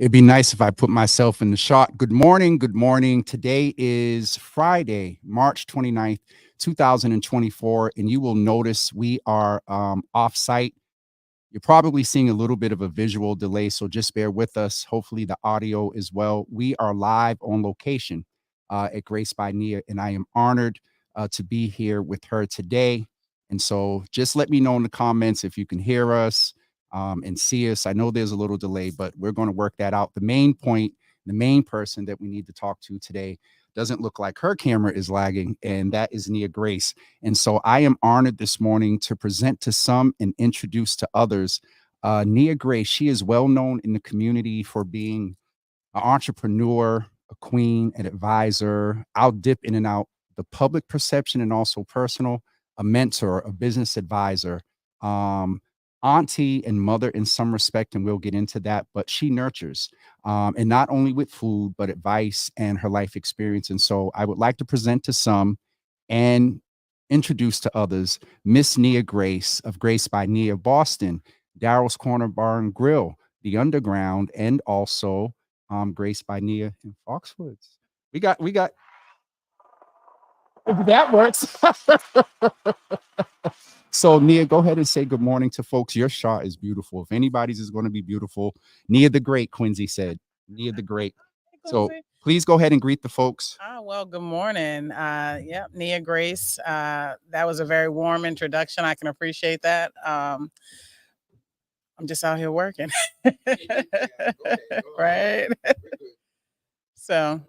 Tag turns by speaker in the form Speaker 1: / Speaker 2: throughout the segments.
Speaker 1: It'd be nice if I put myself in the shot. Good morning. Good morning. Today is Friday, March 29th, 2024. And you will notice we are off site. You're probably seeing a little bit of a visual delay, so just bear with us. Hopefully the audio as well. We are live on location at Grace by Nia, and I am honored to be here with her today. And so just let me know in the comments if you can hear us and see us. I know there's a little delay, but we're going to work that out. The main point, the main person that we need to talk to today doesn't look like her camera is lagging, and that is Nia Grace. And so I am honored this morning to present to some and introduce to others Nia Grace. She is well known in the community for being an entrepreneur, a queen, an advisor. I'll dip in and out the public perception and also personal, a mentor, a business advisor, auntie and mother in some respect, and we'll get into that. But she nurtures, and not only with food, but advice and her life experience. And so I would like to present to some and introduce to others Miss Nia Grace of Grace by Nia, Boston, Daryl's Corner Bar and Grill, The Underground, and also Grace by Nia in Foxwoods. We got that works. So Nia, go ahead and say good morning to folks. Your shot is beautiful. If anybody's is going to be beautiful, Nia the Great, Quincy said. Nia the Great. So please go ahead and greet the folks.
Speaker 2: Well, good morning. Yep, Nia Grace. That was a very warm introduction. I can appreciate that. I'm just out here working. Right? So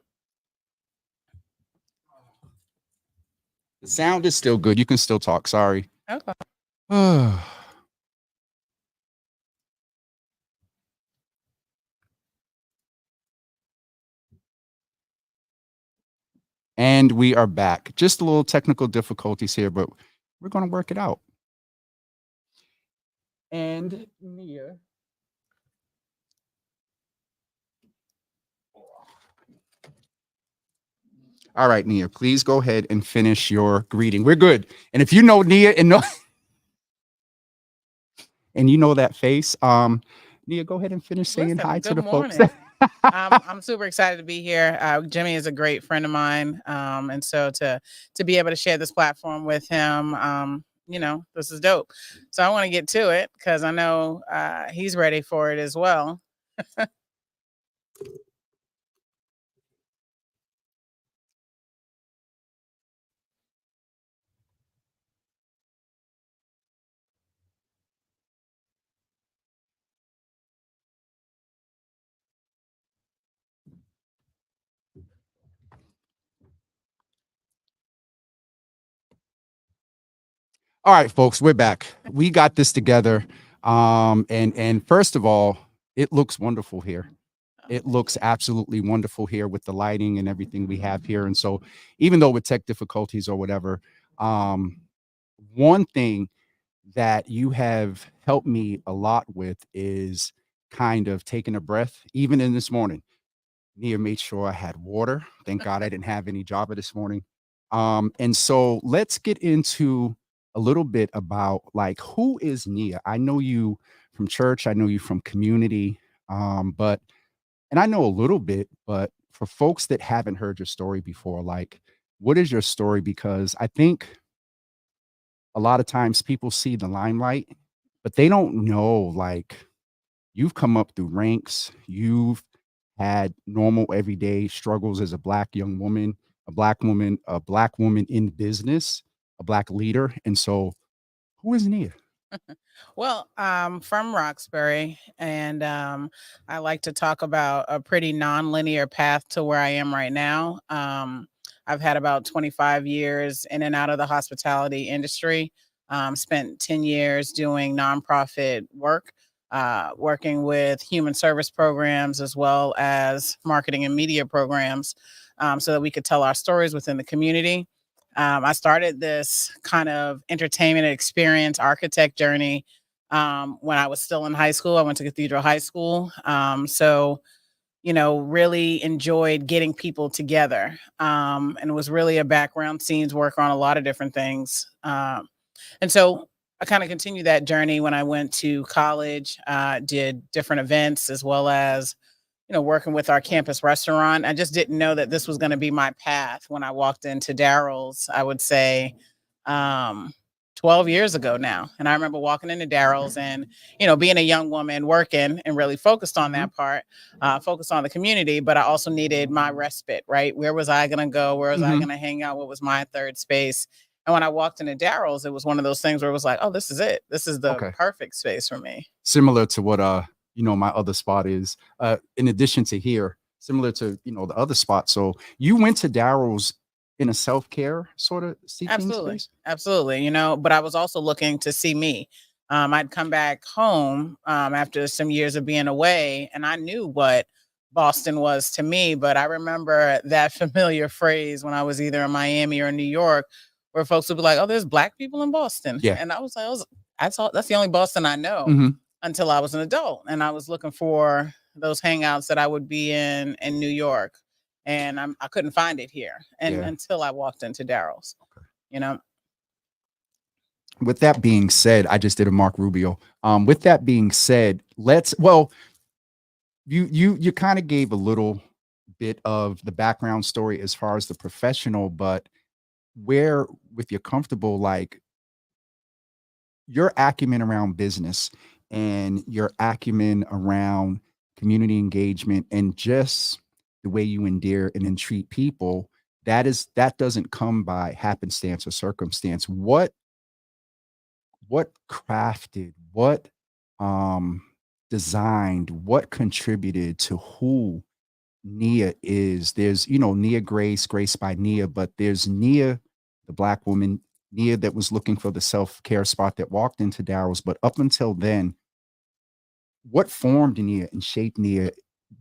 Speaker 1: the sound is still good. You can still talk. Sorry.
Speaker 2: okay.
Speaker 1: And we are back. Just a little technical difficulties here, but we're going to work it out. And Nia. All right, Nia, please go ahead and finish your greeting. We're good. And if you know Nia and know and you know that face, Nia, go ahead and finish saying hi to the folks.
Speaker 2: I'm super excited to be here. Jimmy is a great friend of mine. And so to be able to share this platform with him, this is dope. So I want to get to it because I know he's ready for it as well.
Speaker 1: All right, folks, we're back. We got this together. And first of all, it looks wonderful here. It looks absolutely wonderful here with the lighting and everything we have here. And so even though with tech difficulties or whatever, one thing that you have helped me a lot with is kind of taking a breath. Even in this morning, Nia made sure I had water. Thank God I didn't have any Java this morning. And so let's get into a little bit about like, who is Nia? I know you from church. I know you from community. And I know a little bit, but for folks that haven't heard your story before, like, what is your story? Because I think a lot of times people see the limelight, but they don't know, like, you've come up through ranks. You've had normal everyday struggles as a black young woman, a black woman in business, a black leader. And so who is Nia?
Speaker 2: Well, from Roxbury, and I like to talk about a pretty non-linear path to where I am right now. I've had about 25 years in and out of the hospitality industry. Spent 10 years doing nonprofit work, working with human service programs as well as marketing and media programs, so that we could tell our stories within the community. I started this kind of entertainment experience architect journey when I was still in high school. I went to Cathedral High School. Really enjoyed getting people together. And it was really a background scenes work on a lot of different things. And so I kind of continued that journey when I went to college, did different events as well as working with our campus restaurant. I just didn't know that this was going to be my path when I walked into Daryl's, I would say, um, 12 years ago now. And I remember walking into Daryl's and, being a young woman working and really focused on
Speaker 1: Mhm.
Speaker 2: that part, focused on the community, but I also needed my respite, right? Where was I going to go? Where was I
Speaker 1: Mhm.
Speaker 2: going to hang out? What was my third space? And when I walked into Daryl's, it was one of those things where it was like, oh, this is it. This is the
Speaker 1: Okay.
Speaker 2: perfect space for me.
Speaker 1: Similar to what my other spot is. In addition to here, similar to the other spot. So you went to Daryl's in a self-care sort of seeking
Speaker 2: Absolutely.
Speaker 1: space?
Speaker 2: Absolutely. But I was also looking to see me. I'd come back home after some years of being away, and I knew what Boston was to me. But I remember that familiar phrase when I was either in Miami or New York, where folks would be like, "Oh, there's black people in Boston,"
Speaker 1: Yeah.
Speaker 2: and I was like, that's the only Boston I know
Speaker 1: Mhm.
Speaker 2: until I was an adult, and I was looking for those hangouts that I would be in New York, and I couldn't find it here, and
Speaker 1: Yeah.
Speaker 2: until I walked into Daryl's. You know?
Speaker 1: With that being said, I just did a Mark Rubio. With that being said, you kind of gave a little bit of the background story as far as the professional, but where with you're comfortable, like your acumen around business and your acumen around community engagement and just the way you endear and entreat people, that doesn't come by happenstance or circumstance. What crafted, what designed, what contributed to who Nia is? There's, Nia Grace, Grace by Nia, but there's Nia, the black woman, Nia that was looking for the self-care spot that walked into Daryl's. But up until then, what formed Nia and shaped Nia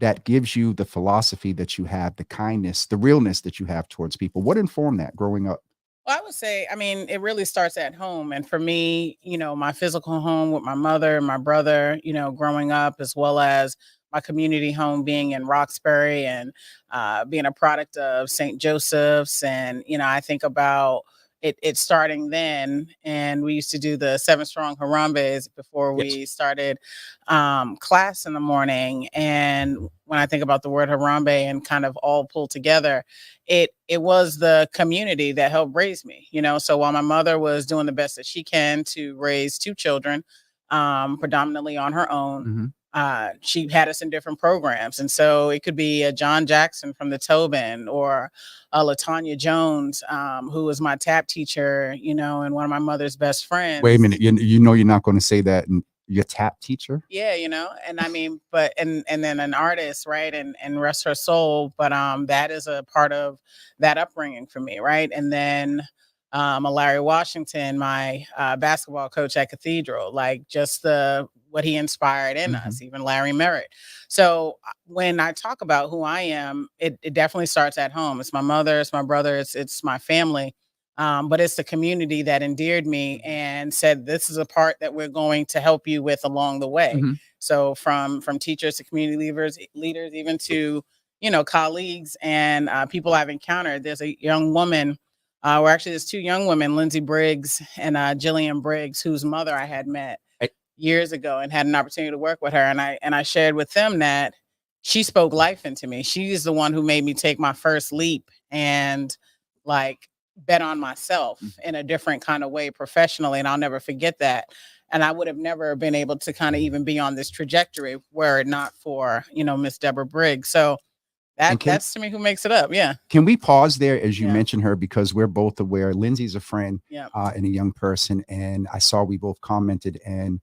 Speaker 1: that gives you the philosophy that you have, the kindness, the realness that you have towards people? What informed that growing up?
Speaker 2: Well, I would say, I mean, it really starts at home. And for me, my physical home with my mother and my brother, growing up, as well as my community home being in Roxbury and being a product of St. Joseph's. And, I think about it starting then. And we used to do the Seven Strong Harambes before
Speaker 1: Yes.
Speaker 2: we started class in the morning. And when I think about the word Harambe and kind of all pulled together, it was the community that helped raise me. So while my mother was doing the best that she can to raise two children, predominantly on her own,
Speaker 1: Mhm.
Speaker 2: she had us in different programs. And so it could be a John Jackson from the Tobin, or a Latanya Jones, who was my tap teacher, and one of my mother's best
Speaker 1: Wait a
Speaker 2: friends.
Speaker 1: minute. You know you're not going to say that. Your tap teacher?
Speaker 2: Yeah, and I mean, but and then an artist, right? And rest her soul. But that is a part of that upbringing for me, right? And then a Larry Washington, my basketball coach at Cathedral, like just the what he inspired in
Speaker 1: Mhm.
Speaker 2: us, even Larry Merritt. So when I talk about who I am, it definitely starts at home. It's my mother, it's my brother, it's my family. But it's the community that endeared me and said, "This is a part that we're going to help you with along the way."
Speaker 1: Mhm.
Speaker 2: So from teachers to community leaders, even to colleagues and people I've encountered. There's a young woman, or actually, there's two young women, Lindsay Briggs and Jillian Briggs, whose mother I had met
Speaker 1: I
Speaker 2: years ago and had an opportunity to work with her. And I shared with them that she spoke life into me. She's the one who made me take my first leap and like bet on myself
Speaker 1: Mhm.
Speaker 2: in a different kind of way professionally. And I'll never forget that. And I would have never been able to kind of even be on this trajectory were it not for, Miss Deborah Briggs. So
Speaker 1: And
Speaker 2: That's to me who makes it up. Yeah.
Speaker 1: can we pause there as you
Speaker 2: Yeah.
Speaker 1: mentioned her, because we're both aware Lindsay's a friend
Speaker 2: Yeah.
Speaker 1: and a young person, and I saw we both commented, and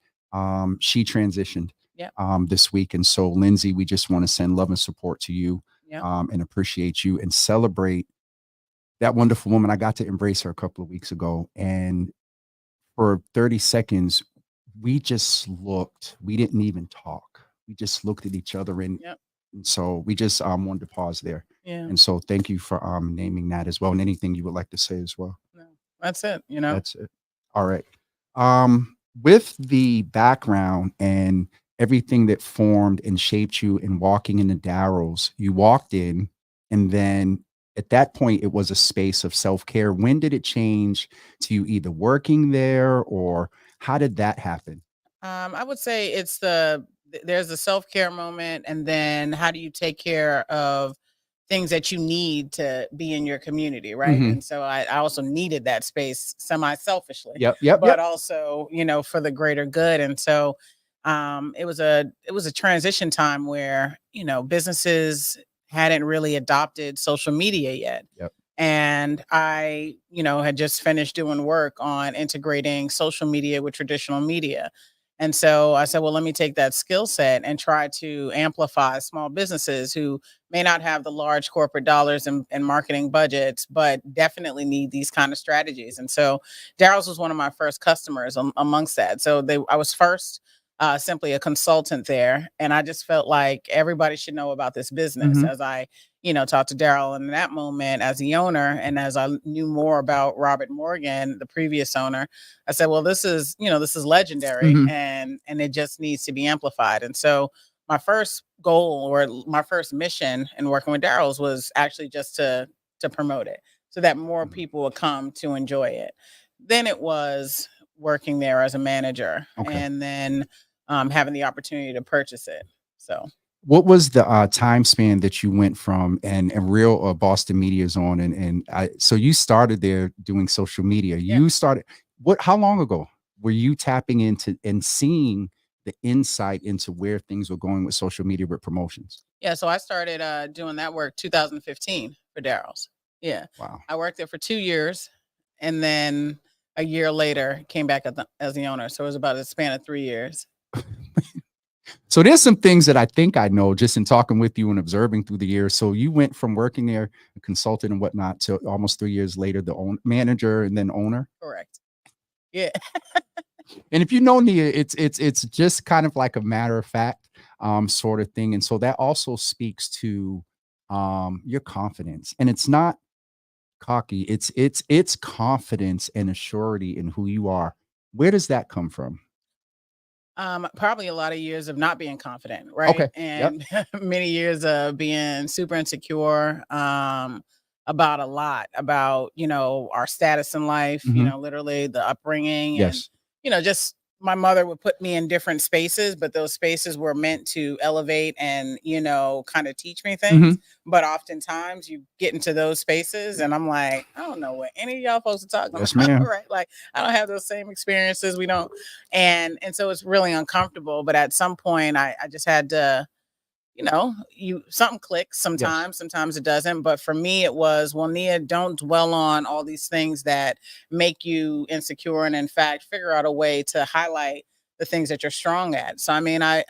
Speaker 1: she transitioned
Speaker 2: Yeah.
Speaker 1: this week, and so Lindsay, we just want to send love and support to you,
Speaker 2: Yeah.
Speaker 1: and appreciate you and celebrate that wonderful woman. I got to embrace her a couple of weeks ago, and for 30 seconds, we just looked. We didn't even talk. We just looked at each other,
Speaker 2: Yeah.
Speaker 1: and so we just wanted to pause there.
Speaker 2: Yeah.
Speaker 1: And so thank you for naming that as well, and anything you would like to say as well.
Speaker 2: No, that's it. You know.
Speaker 1: That's it. All right. With the background and everything that formed and shaped you in walking into Darrow's, you walked in, and then at that point, it was a space of self care. When did it change to you either working there, or how did that happen?
Speaker 2: I would say there's the self care moment, and then how do you take care of things that you need to be in your community, right?
Speaker 1: Hmm.
Speaker 2: And so I also needed that space semi selfishly,
Speaker 1: Yep. Yep.
Speaker 2: but
Speaker 1: Yep.
Speaker 2: also for the greater good. And so it was a transition time where businesses hadn't really adopted social media yet.
Speaker 1: Yep.
Speaker 2: And I had just finished doing work on integrating social media with traditional media. And so I said, well, let me take that skill set and try to amplify small businesses who may not have the large corporate dollars and marketing budgets, but definitely need these kind of strategies. And so Daryl's was one of my first customers amongst that. So I was first simply a consultant there. And I just felt like everybody should know about this business
Speaker 1: Hmm.
Speaker 2: as I talked to Daryl in that moment as the owner. And as I knew more about Robert Morgan, the previous owner, I said, well, this is legendary,
Speaker 1: Hmm.
Speaker 2: and it just needs to be amplified. And so my first goal or my first mission in working with Daryl's was actually just to promote it so that more people would come to enjoy it. Then it was working there as a manager,
Speaker 1: Okay.
Speaker 2: and then having the opportunity to purchase it. So
Speaker 1: What was the time span that you went from, and real Boston media is on, so you started there doing social media.
Speaker 2: yeah.
Speaker 1: You started what? How long ago were you tapping into and seeing the insight into where things were going with social media with promotions?
Speaker 2: Yeah, so I started doing that work 2015 for Daryl's. Yeah,
Speaker 1: Wow.
Speaker 2: I worked there for 2 years, and then a year later came back as the owner. So it was about a span of 3 years.
Speaker 1: So there's some things that I think I know just in talking with you and observing through the years. So you went from working there, a consultant and whatnot, to almost 3 years later, the manager and then owner.
Speaker 2: Correct. Yeah.
Speaker 1: And if you know Nia, it's just kind of like a matter of fact sort of thing. And so that also speaks to your confidence. And it's not cocky, it's confidence and a surety in who you are. Where does that come from?
Speaker 2: Probably a lot of years of not being confident, right?
Speaker 1: Okay. Yep.
Speaker 2: And many years of being super insecure about a lot, about, our status in life,
Speaker 1: Hmm.
Speaker 2: literally the upbringing and,
Speaker 1: Yes.
Speaker 2: just my mother would put me in different spaces, but those spaces were meant to elevate and, kind of teach me
Speaker 1: Hmm.
Speaker 2: things. But oftentimes you get into those spaces and I'm like, I don't know what any of y'all folks are talking
Speaker 1: Yes,
Speaker 2: about,
Speaker 1: ma'am.
Speaker 2: right? Like I don't have those same experiences. We don't and so it's really uncomfortable, but at some point I just had to, you something clicks
Speaker 1: Yes.
Speaker 2: sometimes it doesn't, but for me it was, well, Nia, don't dwell on all these things that make you insecure, and in fact figure out a way to highlight the things that you're strong at. So I mean, I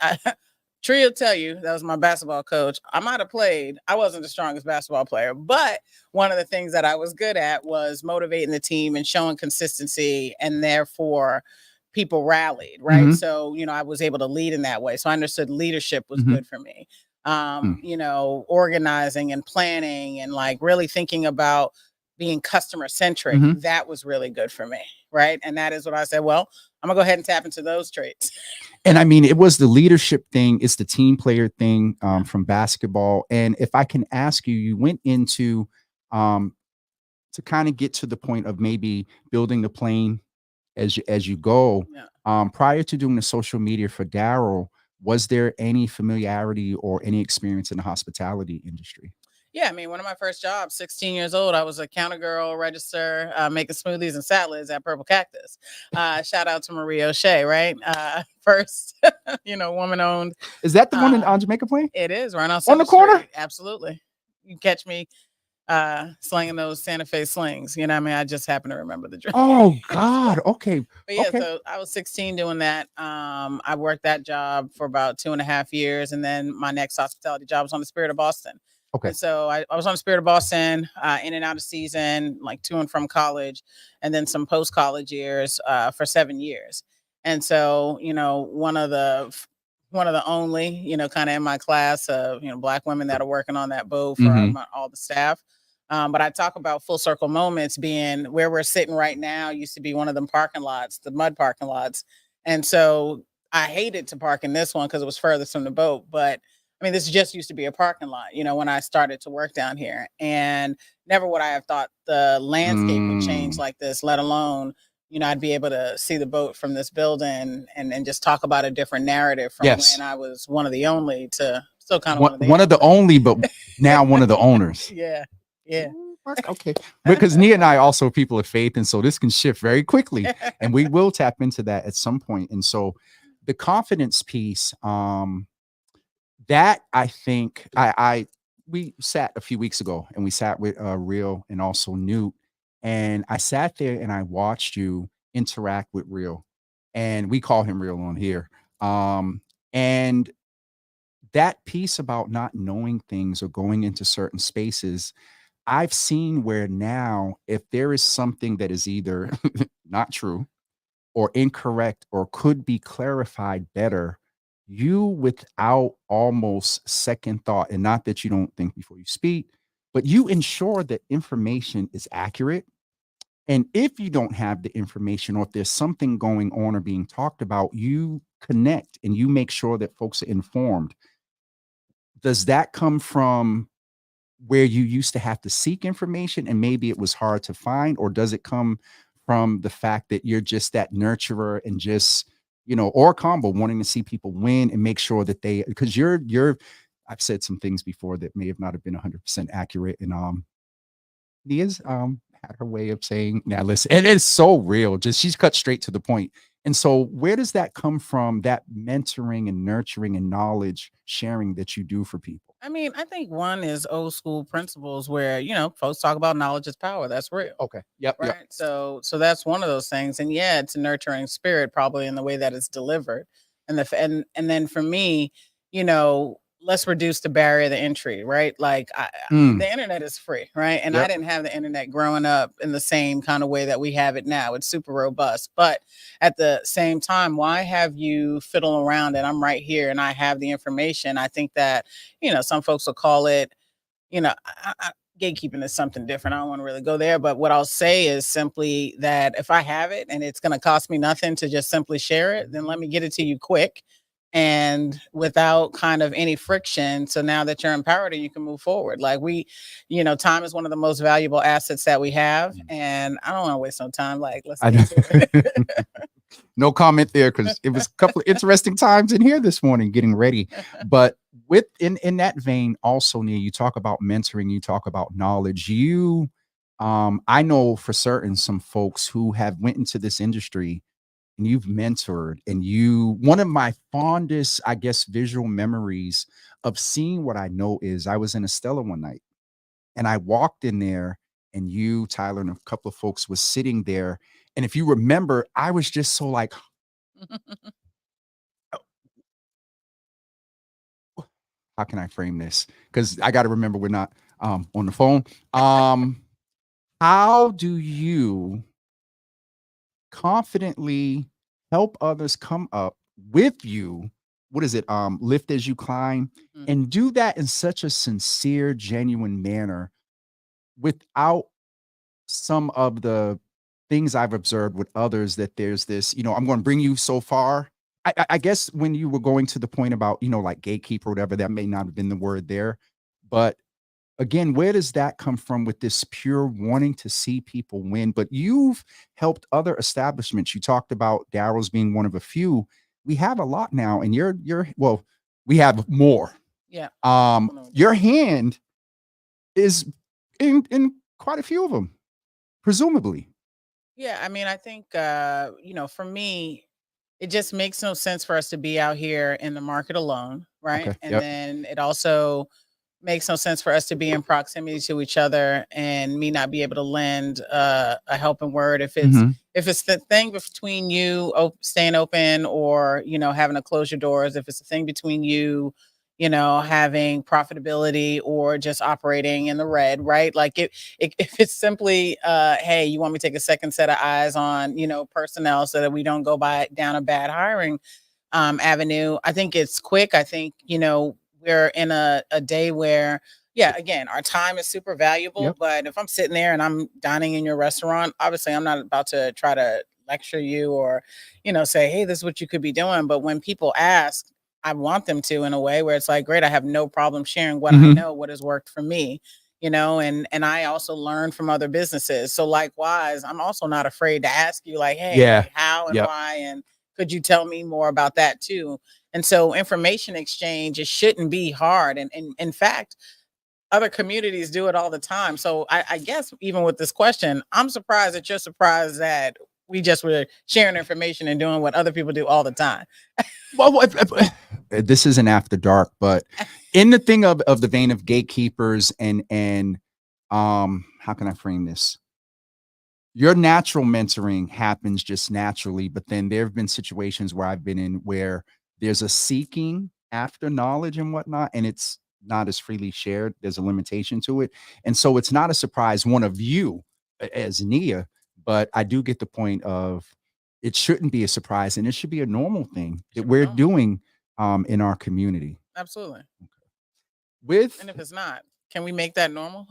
Speaker 2: Tree will tell you that was my basketball coach. I might have played. I wasn't the strongest basketball player, but one of the things that I was good at was motivating the team and showing consistency, and therefore people rallied, right?
Speaker 1: Hmm.
Speaker 2: So, I was able to lead in that way. So I understood leadership was
Speaker 1: Hmm.
Speaker 2: good for me. Organizing and planning and like really thinking about being customer centric,
Speaker 1: Hmm.
Speaker 2: that was really good for me, right? And that is what I said, well, I'm gonna go ahead and tap into those traits.
Speaker 1: And I mean, it was the leadership thing, it's the team player thing
Speaker 2: Yeah.
Speaker 1: from basketball. And if I can ask you, you went into um, to kind of get to the point of maybe building the plane as you go.
Speaker 2: Yeah.
Speaker 1: Prior to doing the social media for Daryl, was there any familiarity or any experience in the hospitality industry?
Speaker 2: Yeah, I mean, one of my first jobs, 16 years old, I was a counter girl, register, making smoothies and salads at Purple Cactus. Shout out to Marie O'Shea, right? First, woman owned.
Speaker 1: Is that the one in
Speaker 2: Uh,
Speaker 1: Jamaica Plain
Speaker 2: it is right on
Speaker 1: on the
Speaker 2: 7th
Speaker 1: corner?
Speaker 2: Street. Absolutely. you catch me slinging those Santa Fe slings. You know, what I mean, I just happen to remember the drink.
Speaker 1: Oh
Speaker 2: So,
Speaker 1: God. Okay.
Speaker 2: but yeah,
Speaker 1: Okay.
Speaker 2: so I was 16 doing that. I worked that job for about 2.5 years, and then my next hospitality job was on the Spirit of Boston.
Speaker 1: Okay.
Speaker 2: And so I was on the Spirit of Boston, in and out of season, like to and from college, and then some post college years for 7 years. And so, one of the only, kind of in my class of Black women that are working on that boat for
Speaker 1: Mm-hmm.
Speaker 2: all the staff. But I talk about full circle moments being where we're sitting right now used to be one of them parking lots, the mud parking lots. And so I hated to park in this one because it was furthest from the boat. But I mean, this just used to be a parking lot, when I started to work down here. And never would I have thought the landscape would change
Speaker 1: Mm.
Speaker 2: like this, let alone, I'd be able to see the boat from this building and just talk about a different narrative from
Speaker 1: Yes.
Speaker 2: when I was one of the only to still kind of
Speaker 1: One
Speaker 2: one of the
Speaker 1: one of the
Speaker 2: only.
Speaker 1: only, but now one of the owners.
Speaker 2: Yeah. Yeah.
Speaker 1: Okay. Because Nia and I also people of faith, and so this can shift very quickly, and we will tap into that at some point. And so the confidence piece, that I think I we sat a few weeks ago and we sat with Real and also Newt, and I sat there and I watched you interact with Real, and we call him Real on here. And that piece about not knowing things or going into certain spaces, I've seen where now, if there is something that is either not true or incorrect or could be clarified better, you without almost second thought, and not that you don't think before you speak, but you ensure that information is accurate. And if you don't have the information or if there's something going on or being talked about, you connect and you make sure that folks are informed. Does that come from where you used to have to seek information and maybe it was hard to find, or does it come from the fact that you're just that nurturer and just, or a combo wanting to see people win and make sure that they, because you're I've said some things before that may have not have been 100% accurate, and Nia's had her way of saying, now listen, and it's so real, just she's cut straight to the point. And so where does that come from, that mentoring and nurturing and knowledge sharing that you do for people?
Speaker 2: I mean, I think one is old school principles where, folks talk about knowledge is power. That's real.
Speaker 1: Okay. Yep. Yep.
Speaker 2: Right. So that's one of those things. And yeah, it's a nurturing spirit, probably in the way that it's delivered. And then for me, let's reduce the barrier to entry, right? Like
Speaker 1: Mm,
Speaker 2: the internet is free, right? And I
Speaker 1: yep.
Speaker 2: didn't have the internet growing up in the same kind of way that we have it now. It's super robust. But at the same time, why have you fiddle around and I'm right here and I have the information? I think that, some folks will call it, gatekeeping is something different. I don't want to really go there, but what I'll say is simply that if I have it and it's going to cost me nothing to just simply share it, then let me get it to you quick and without kind of any friction. So now that you're empowered and you can move forward, like time is one of the most valuable assets that we have.
Speaker 1: Mm.
Speaker 2: And I don't want to waste no time. Like, let's
Speaker 1: I
Speaker 2: get to it.
Speaker 1: no comment there because it was a couple of interesting times in here this morning getting ready. But in that vein, also, Nia, you talk about mentoring, you talk about knowledge. I know for certain some folks who have went into this industry and you've mentored, and one of my fondest, I guess, visual memories of seeing what I know is I was in Estella one night and I walked in there and you, Tyler, and a couple of folks was sitting there. And if you remember, I was just so like, how can I frame this? Because I got to remember we're not on the phone. How do you confidently help others come up with you? What is it? Lift as you climb,
Speaker 2: Mhm.
Speaker 1: and do that in such a sincere, genuine manner without some of the things I've observed with others, that there's this, I'm going to bring you so far. I guess when you were going to the point about, like gatekeeper, or whatever, that may not have been the word there. But again, where does that come from with this pure wanting to see people win? But you've helped other establishments. You talked about Daryl's being one of a few. We have a lot now, and well, we have more.
Speaker 2: Yeah.
Speaker 1: Your hand is in quite a few of them, presumably.
Speaker 2: Yeah, I mean, I think for me, it just makes no sense for us to be out here in the market alone, right?
Speaker 1: Okay.
Speaker 2: And
Speaker 1: Yep.
Speaker 2: then it also makes no sense for us to be in proximity to each other and me not be able to lend a helping word
Speaker 1: Mhm.
Speaker 2: if it's the thing between you staying open or having to close your doors, if it's the thing between you having profitability or just operating in the red, right? Like if it's simply hey, you want me to take a second set of eyes on personnel so that we don't go by down a bad hiring avenue. I think it's quick. I think, we're in a day where, yeah, again, our time is super valuable.
Speaker 1: Yep.
Speaker 2: But if I'm sitting there and I'm dining in your restaurant, obviously I'm not about to try to lecture you or, say, hey, this is what you could be doing. But when people ask, I want them to in a way where it's like, great, I have no problem sharing what I
Speaker 1: Mhm.
Speaker 2: know, what has worked for me. And I also learn from other businesses. So likewise, I'm also not afraid to ask you, like,
Speaker 1: Yeah.
Speaker 2: hey, how and
Speaker 1: Yep.
Speaker 2: why, and could you tell me more about that too? And so information exchange, it shouldn't be hard. And in fact, other communities do it all the time. So I guess even with this question, I'm surprised that you're surprised that we just were sharing information and doing what other people do all the time.
Speaker 1: Well, this isn't after dark, but in the thing of the vein of gatekeepers and how can I frame this? Your natural mentoring happens just naturally, but then there have been situations where I've been in where there's a seeking after knowledge and whatnot, and it's not as freely shared. There's a limitation to it. And so it's not a surprise, one of you as Nia, but I do get the point of it shouldn't be a surprise and it should be a normal thing that
Speaker 2: Should be
Speaker 1: we're
Speaker 2: normal.
Speaker 1: doing in our community.
Speaker 2: Absolutely.
Speaker 1: With
Speaker 2: And if it's not, can we make that normal?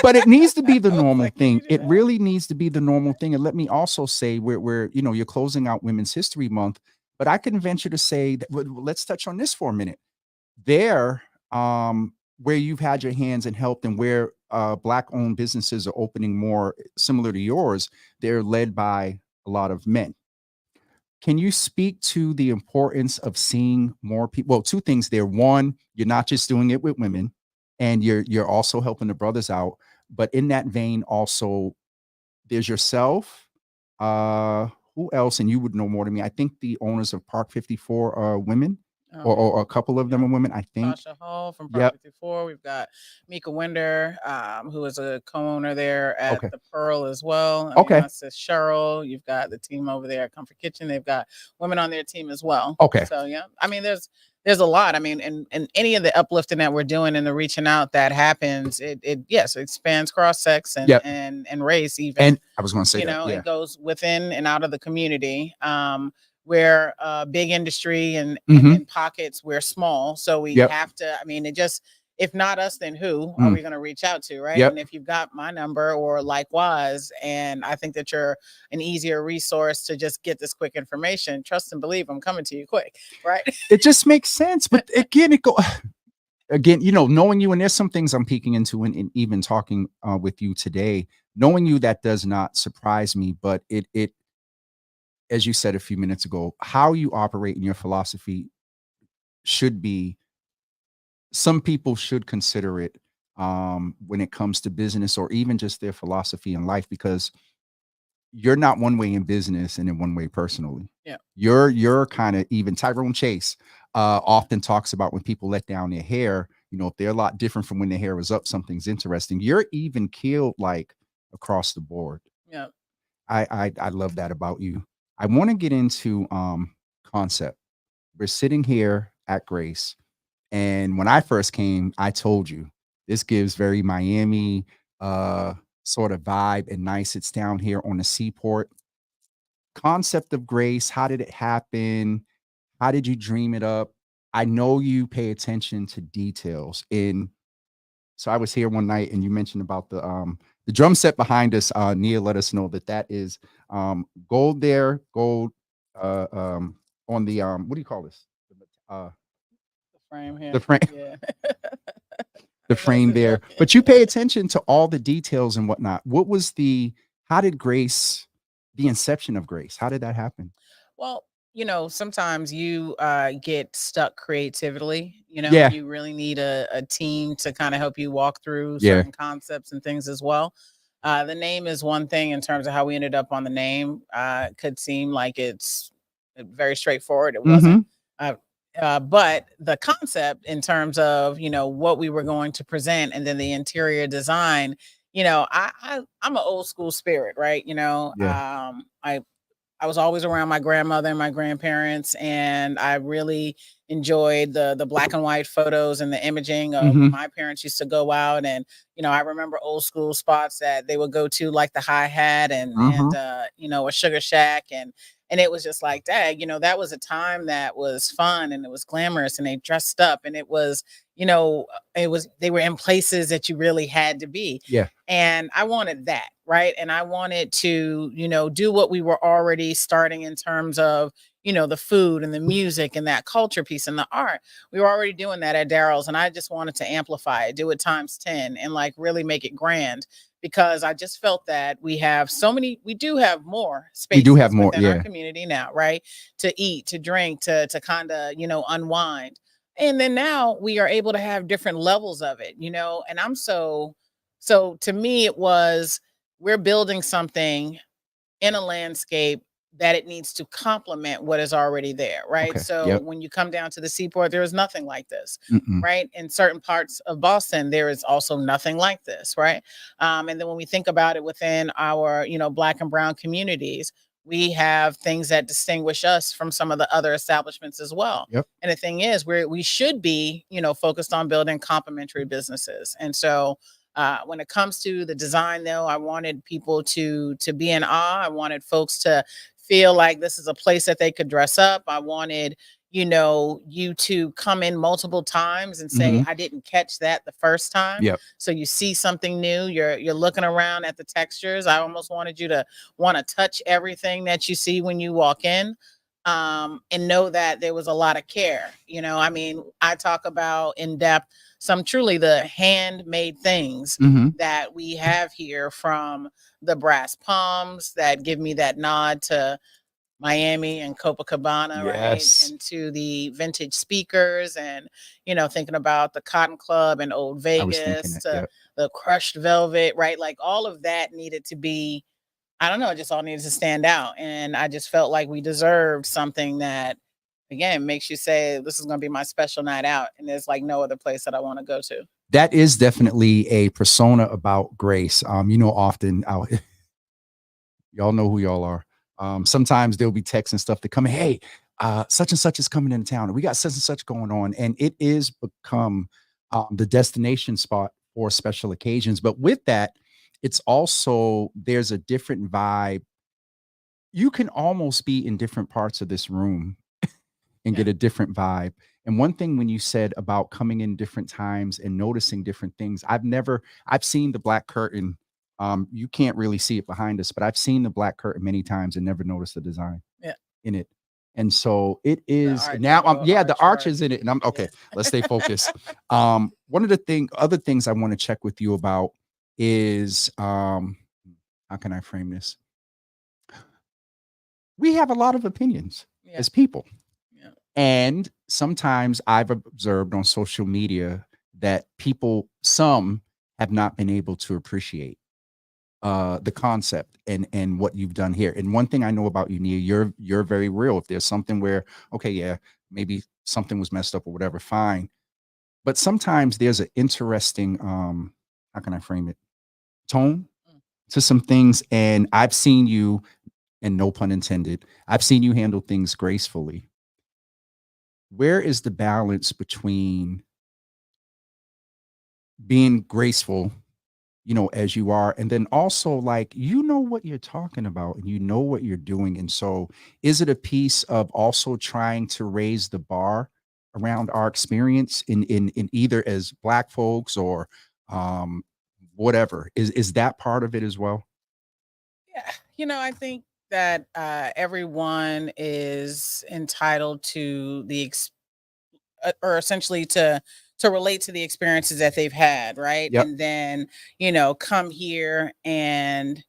Speaker 1: but it needs to be the
Speaker 2: I was
Speaker 1: normal
Speaker 2: like, can
Speaker 1: thing.
Speaker 2: you do
Speaker 1: It
Speaker 2: that?
Speaker 1: really needs to be the normal thing. And let me also say, we're you're closing out Women's History Month, but I can venture to say that let's touch on this for a minute. There, where you've had your hands and helped, and where Black-owned businesses are opening more similar to yours, they're led by a lot of men. Can you speak to the importance of seeing more people? Well, two things there. One, you're not just doing it with women, and you're also helping the brothers out. But in that vein, also there's yourself. Who else? And you would know more than me. I think the owners of Park 54 are women,
Speaker 2: Oh
Speaker 1: or,
Speaker 2: yeah.
Speaker 1: or a couple of them
Speaker 2: Yeah.
Speaker 1: are women. I think.
Speaker 2: Tasha Hall from Park
Speaker 1: Yep.
Speaker 2: 54. We've got Mika Winder, who is a co-owner there at
Speaker 1: Okay.
Speaker 2: the Pearl as well. I mean,
Speaker 1: Okay.
Speaker 2: that's just Cheryl. You've got the team over there at Comfort Kitchen. They've got women on their team as well.
Speaker 1: Okay.
Speaker 2: So yeah, I mean, there's a lot. I mean, and any of the uplifting that we're doing and the reaching out that happens, it yes, it spans cross sex and
Speaker 1: Yep.
Speaker 2: and race even.
Speaker 1: And I was going to say that. Yeah.
Speaker 2: It goes within and out of the community. We're big industry and
Speaker 1: Hmm.
Speaker 2: in pockets we're small, so we
Speaker 1: Yep.
Speaker 2: have to, I mean, it just, if not us, then who are
Speaker 1: Mm.
Speaker 2: we going to reach out to, right? And
Speaker 1: Yep.
Speaker 2: if you've got my number or likewise, and I think that you're an easier resource to just get this quick information, trust and believe I'm coming to you quick, right?
Speaker 1: It just makes sense. But again, it go again, knowing you, and there's some things I'm peeking into and even talking with you today, knowing you, that does not surprise me, but it, as you said a few minutes ago, how you operate in your philosophy should be, some people should consider it when it comes to business or even just their philosophy in life, because you're not one way in business and in one way personally.
Speaker 2: Yeah.
Speaker 1: You're kind of, even Tyrone Chase often talks about when people let down their hair, if they're a lot different from when their hair was up, something's interesting. You're even keeled, like, across the board.
Speaker 2: Yeah.
Speaker 1: I love that about you. I want to get into concept. We're sitting here at Grace, and when I first came, I told you this gives very Miami sort of vibe, and nice. It's down here on the seaport. Concept of Grace, how did it happen? How did you dream it up? I know you pay attention to details. In So I was here one night and you mentioned about the drum set behind us. Nia let us know that that is gold there, gold on the what do you call this? Uh
Speaker 2: The frame
Speaker 1: the
Speaker 2: here.
Speaker 1: frame.
Speaker 2: Yeah.
Speaker 1: The
Speaker 2: I know it's
Speaker 1: frame
Speaker 2: a
Speaker 1: there.
Speaker 2: joke.
Speaker 1: But you pay attention to all the details and whatnot. How did Grace, the inception of Grace, how did that happen?
Speaker 2: Well, sometimes you get stuck creatively,
Speaker 1: Yeah.
Speaker 2: and you really need a team to kind of help you walk through
Speaker 1: Yeah.
Speaker 2: certain concepts and things as well. The name is one thing in terms of how we ended up on the name. It could seem like it's very straightforward. It wasn't.
Speaker 1: Mm-hmm.
Speaker 2: Uh, But the concept in terms of, what we were going to present, and then the interior design, I'm an old school spirit, right?
Speaker 1: Yeah.
Speaker 2: I was always around my grandmother and my grandparents, and I really enjoyed the black and white photos and the imaging of when
Speaker 1: Hmm.
Speaker 2: my parents used to go out. And I remember old school spots that they would go to, like the Hi Hat and
Speaker 1: Hmm.
Speaker 2: a Sugar Shack, and it was just like, dang, that was a time that was fun, and it was glamorous, and they dressed up, and they were in places that you really had to be.
Speaker 1: Yeah.
Speaker 2: And I wanted that, right? And I wanted to, do what we were already starting in terms of, the food and the music and that culture piece and the art. We were already doing that at Daryl's, and I just wanted to amplify it, do it times 10, and like really make it grand, because I just felt that we do have more
Speaker 1: We do have
Speaker 2: spaces
Speaker 1: more.
Speaker 2: within our
Speaker 1: Yeah.
Speaker 2: community now, right? To eat, to drink, to kind of, unwind. And then now we are able to have different levels of it, and so to me, it was, we're building something in a landscape that it needs to complement what is already there, right?
Speaker 1: Okay.
Speaker 2: So
Speaker 1: Yep.
Speaker 2: when you come down to the seaport, there is nothing like this,
Speaker 1: Mm-mm.
Speaker 2: right? In certain parts of Boston, there is also nothing like this, right? And then when we think about it within our, Black and Brown communities, we have things that distinguish us from some of the other establishments as well.
Speaker 1: Yep.
Speaker 2: And the thing is, we should be, focused on building complementary businesses. And so when it comes to the design, though, I wanted people to be in awe. I wanted folks to feel like this is a place that they could dress up. I wanted, you to come in multiple times and say,
Speaker 1: Hmm.
Speaker 2: I didn't catch that the first time.
Speaker 1: Yep.
Speaker 2: So you see something new. You're looking around at the textures. I almost wanted you to want to touch everything that you see when you walk in. And know that there was a lot of care. I mean, I talk about in depth some truly the handmade things
Speaker 1: Hmm.
Speaker 2: that we have here, from the brass palms that give me that nod to Miami and Copacabana, right?
Speaker 1: Yes.
Speaker 2: And to the vintage speakers, and, thinking about the Cotton Club in Old
Speaker 1: I was thinking
Speaker 2: Vegas,
Speaker 1: that.
Speaker 2: to
Speaker 1: Yep.
Speaker 2: the crushed velvet, right? Like all of that needed to be, I don't know, it just all needed to stand out. And I just felt like we deserved something that, again, makes you say, this is going to be my special night out. And there's like no other place that I want to go to.
Speaker 1: That is definitely a persona about Grace. Often y'all know who y'all are. Sometimes there'll be texts and stuff that come in, hey, such and such is coming into town, and we got such and such going on. And it is become the destination spot for special occasions. But with that, it's also there's a different vibe. You can almost be in different parts of this room and
Speaker 2: Yeah.
Speaker 1: get a different vibe. And one thing when you said about coming in different times and noticing different things, I've seen the black curtain. You can't really see it behind us, but I've seen the black curtain many times and never noticed the design
Speaker 2: Yeah.
Speaker 1: in it. And so it
Speaker 2: The
Speaker 1: is
Speaker 2: art
Speaker 1: now.
Speaker 2: Nouveau
Speaker 1: Yeah, the arch
Speaker 2: archwork.
Speaker 1: is in it, and I'm
Speaker 2: Yeah.
Speaker 1: okay. Let's stay focused. One of the other things I want to check with you about is how can I frame this? We have a lot of opinions
Speaker 2: Yeah.
Speaker 1: as people.
Speaker 2: Yeah.
Speaker 1: And sometimes I've observed on social media that some have not been able to appreciate the concept and what you've done here. And one thing I know about you, Nia, you're very real. If there's something where, okay, yeah, maybe something was messed up or whatever, fine. But sometimes there's an interesting how can I frame it? Tone
Speaker 2: Mm.
Speaker 1: to some things. And I've seen you, and no pun intended, I've seen you handle things gracefully. Where is the balance between being graceful, as you are, and then also like, what you're talking about and you know what you're doing? And so is it a piece of also trying to raise the bar around our experience in either as black folks or um whatever? Is that part of it as well?
Speaker 2: Yeah. I think that everyone is entitled to or essentially to relate to the experiences that they've had, right?
Speaker 1: Yep.
Speaker 2: And then, come here and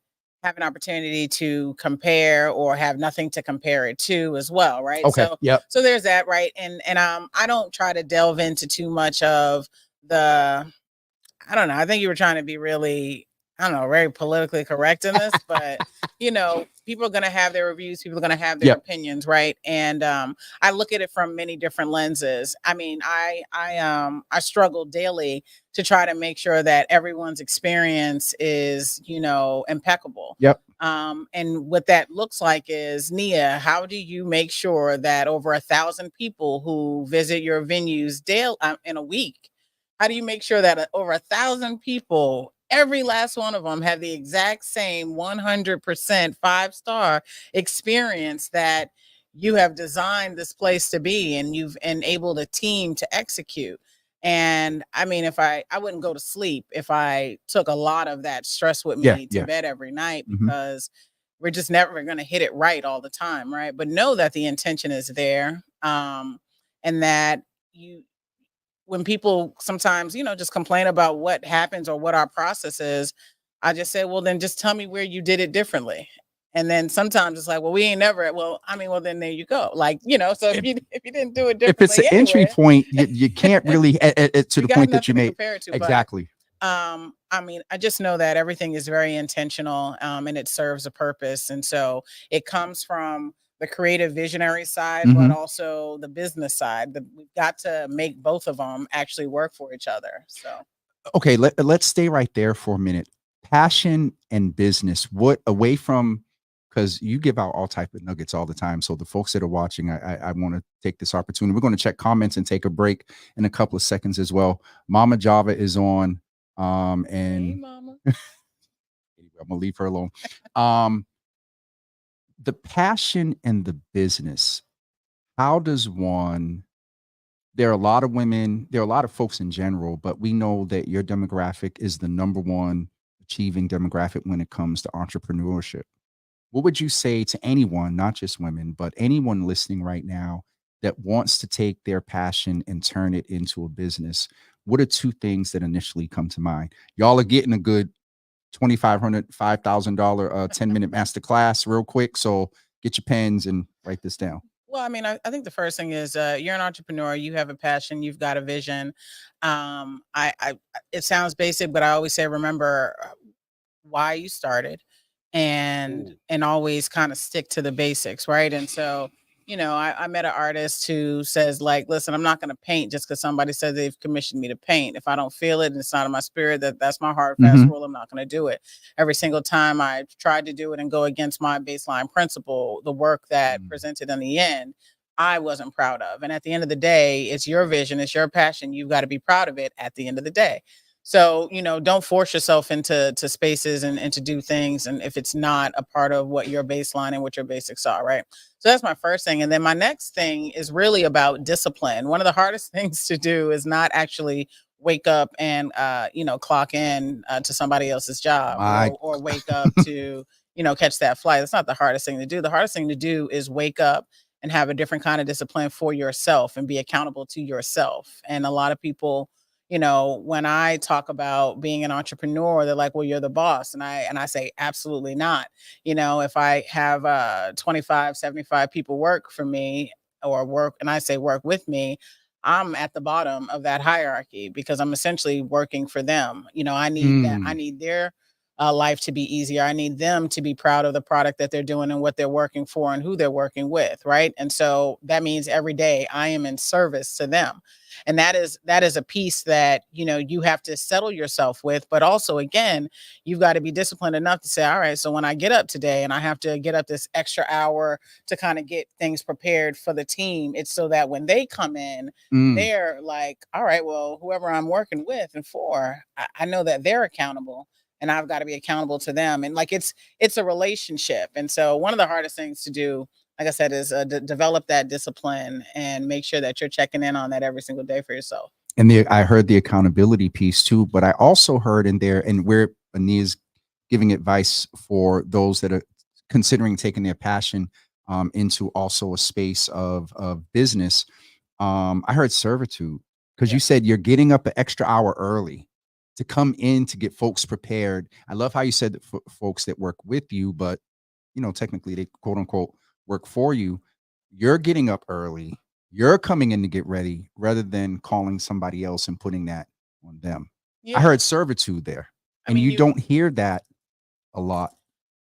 Speaker 2: have an opportunity to compare, or have nothing to compare it to as well, right?
Speaker 1: Okay. Yep.
Speaker 2: So there's that, right? And I don't try to delve into too much of the, I don't know. I think you were trying to be really, I don't know, very politically correct in this, but people are going to have their reviews, people are going to have their
Speaker 1: Yep.
Speaker 2: opinions, right? And I look at it from many different lenses. I mean, I struggle daily to try to make sure that everyone's experience is, impeccable.
Speaker 1: Yep.
Speaker 2: And what that looks like is, Nia, how do you make sure that over 1,000 people who visit your venues daily in a week, how do you make sure that over 1,000 people, every last one of them, have the exact same 100% 5-star experience that you have designed this place to be, and you've enabled a team to execute? And I mean, if I wouldn't go to sleep if I took a lot of that stress with
Speaker 1: Yeah.
Speaker 2: me to
Speaker 1: Yeah.
Speaker 2: bed every night,
Speaker 1: Hmm.
Speaker 2: because we're just never going to hit it right all the time, right? But know that the intention is there, and that you when people sometimes, just complain about what happens or what our process is, I just say, well, then just tell me where you did it differently. And then sometimes it's like, well, we ain't never, well, I mean, well, then there you go. Like, so if
Speaker 1: If,
Speaker 2: you didn't do it
Speaker 1: if it's an
Speaker 2: differently
Speaker 1: entry
Speaker 2: anyway,
Speaker 1: point, you can't really to
Speaker 2: you
Speaker 1: the
Speaker 2: got
Speaker 1: point that you
Speaker 2: nothing to
Speaker 1: made.
Speaker 2: compare it to. But
Speaker 1: Exactly.
Speaker 2: I mean, I just know that everything is very intentional, and it serves a purpose. And so it comes from the creative visionary side, but
Speaker 1: Hmm.
Speaker 2: also the business side. We've got to make both of them actually work for each other. So,
Speaker 1: Okay, let's stay right there for a minute. Passion and business. What away from, because you give out all type of nuggets all the time. So the folks that are watching, I want to take this opportunity. We're going to check comments and take a break in a couple of seconds as well. Mama Java is on,
Speaker 2: hey,
Speaker 1: and
Speaker 2: mama.
Speaker 1: I'm gonna leave her alone. Um, the passion and the business. How does one? There are a lot of women, there are a lot of folks in general, but we know that your demographic is the number one achieving demographic when it comes to entrepreneurship. What would you say to anyone, not just women, but anyone listening right now that wants to take their passion and turn it into a business? What are two things that initially come to mind? Y'all are getting a good $2,500, $5,000 10-minute master class real quick. So get your pens and write this down.
Speaker 2: Well, I mean, I think the first thing is, you're an entrepreneur, you have a passion, you've got a vision. It sounds basic, but I always say, remember why you started, and
Speaker 1: Ooh.
Speaker 2: always kind of stick to the basics, right? And so, I met an artist who says, like, listen, I'm not going to paint just because somebody says they've commissioned me to paint. If I don't feel it and it's not in my spirit, that's my hard fast
Speaker 1: Mhm.
Speaker 2: rule, I'm not going to do it. Every single time I tried to do it and go against my baseline principle, the work that
Speaker 1: Mm.
Speaker 2: presented in the end, I wasn't proud of. And at the end of the day, it's your vision, it's your passion, you've got to be proud of it at the end of the day. So, don't force yourself into spaces and to do things. And if it's not a part of what your baseline and what your basics are, right? So that's my first thing. And then my next thing is really about discipline. One of the hardest things to do is not actually wake up and, clock in to somebody else's job,
Speaker 1: My
Speaker 2: or wake up to, catch that flight. That's not the hardest thing to do. The hardest thing to do is wake up and have a different kind of discipline for yourself and be accountable to yourself. And a lot of people, when I talk about being an entrepreneur, they're like, well, you're the boss. And I say, absolutely not. If I have 25, 75 people work for me, or work, and I say work with me, I'm at the bottom of that hierarchy because I'm essentially working for them. I need that. I
Speaker 1: mm,
Speaker 2: need their life to be easier. I need them to be proud of the product that they're doing and what they're working for and who they're working with. Right. And so that means every day I am in service to them. And that is a piece that, you have to settle yourself with. But also, again, you've got to be disciplined enough to say, all right, so when I get up today and I have to get up this extra hour to kind of get things prepared for the team, it's so that when they come in,
Speaker 1: mm.
Speaker 2: they're like, all right, well, whoever I'm working with and for, I know that they're accountable, and I've got to be accountable to them. And like, it's a relationship. And so one of the hardest things to do, like I said, is develop that discipline and make sure that you're checking in on that every single day for yourself.
Speaker 1: And I heard the accountability piece too, but I also heard in there, and where Ania's giving advice for those that are considering taking their passion into also a space of business. I heard servitude, because you
Speaker 2: Yeah.
Speaker 1: said you're getting up an extra hour early to come in to get folks prepared. I love how you said that for folks that work with you, but technically they quote unquote work for you. You're getting up early. You're coming in to get ready rather than calling somebody else and putting that on them. I
Speaker 2: Yeah.
Speaker 1: heard servitude there.
Speaker 2: I
Speaker 1: And
Speaker 2: mean,
Speaker 1: you don't hear that a lot.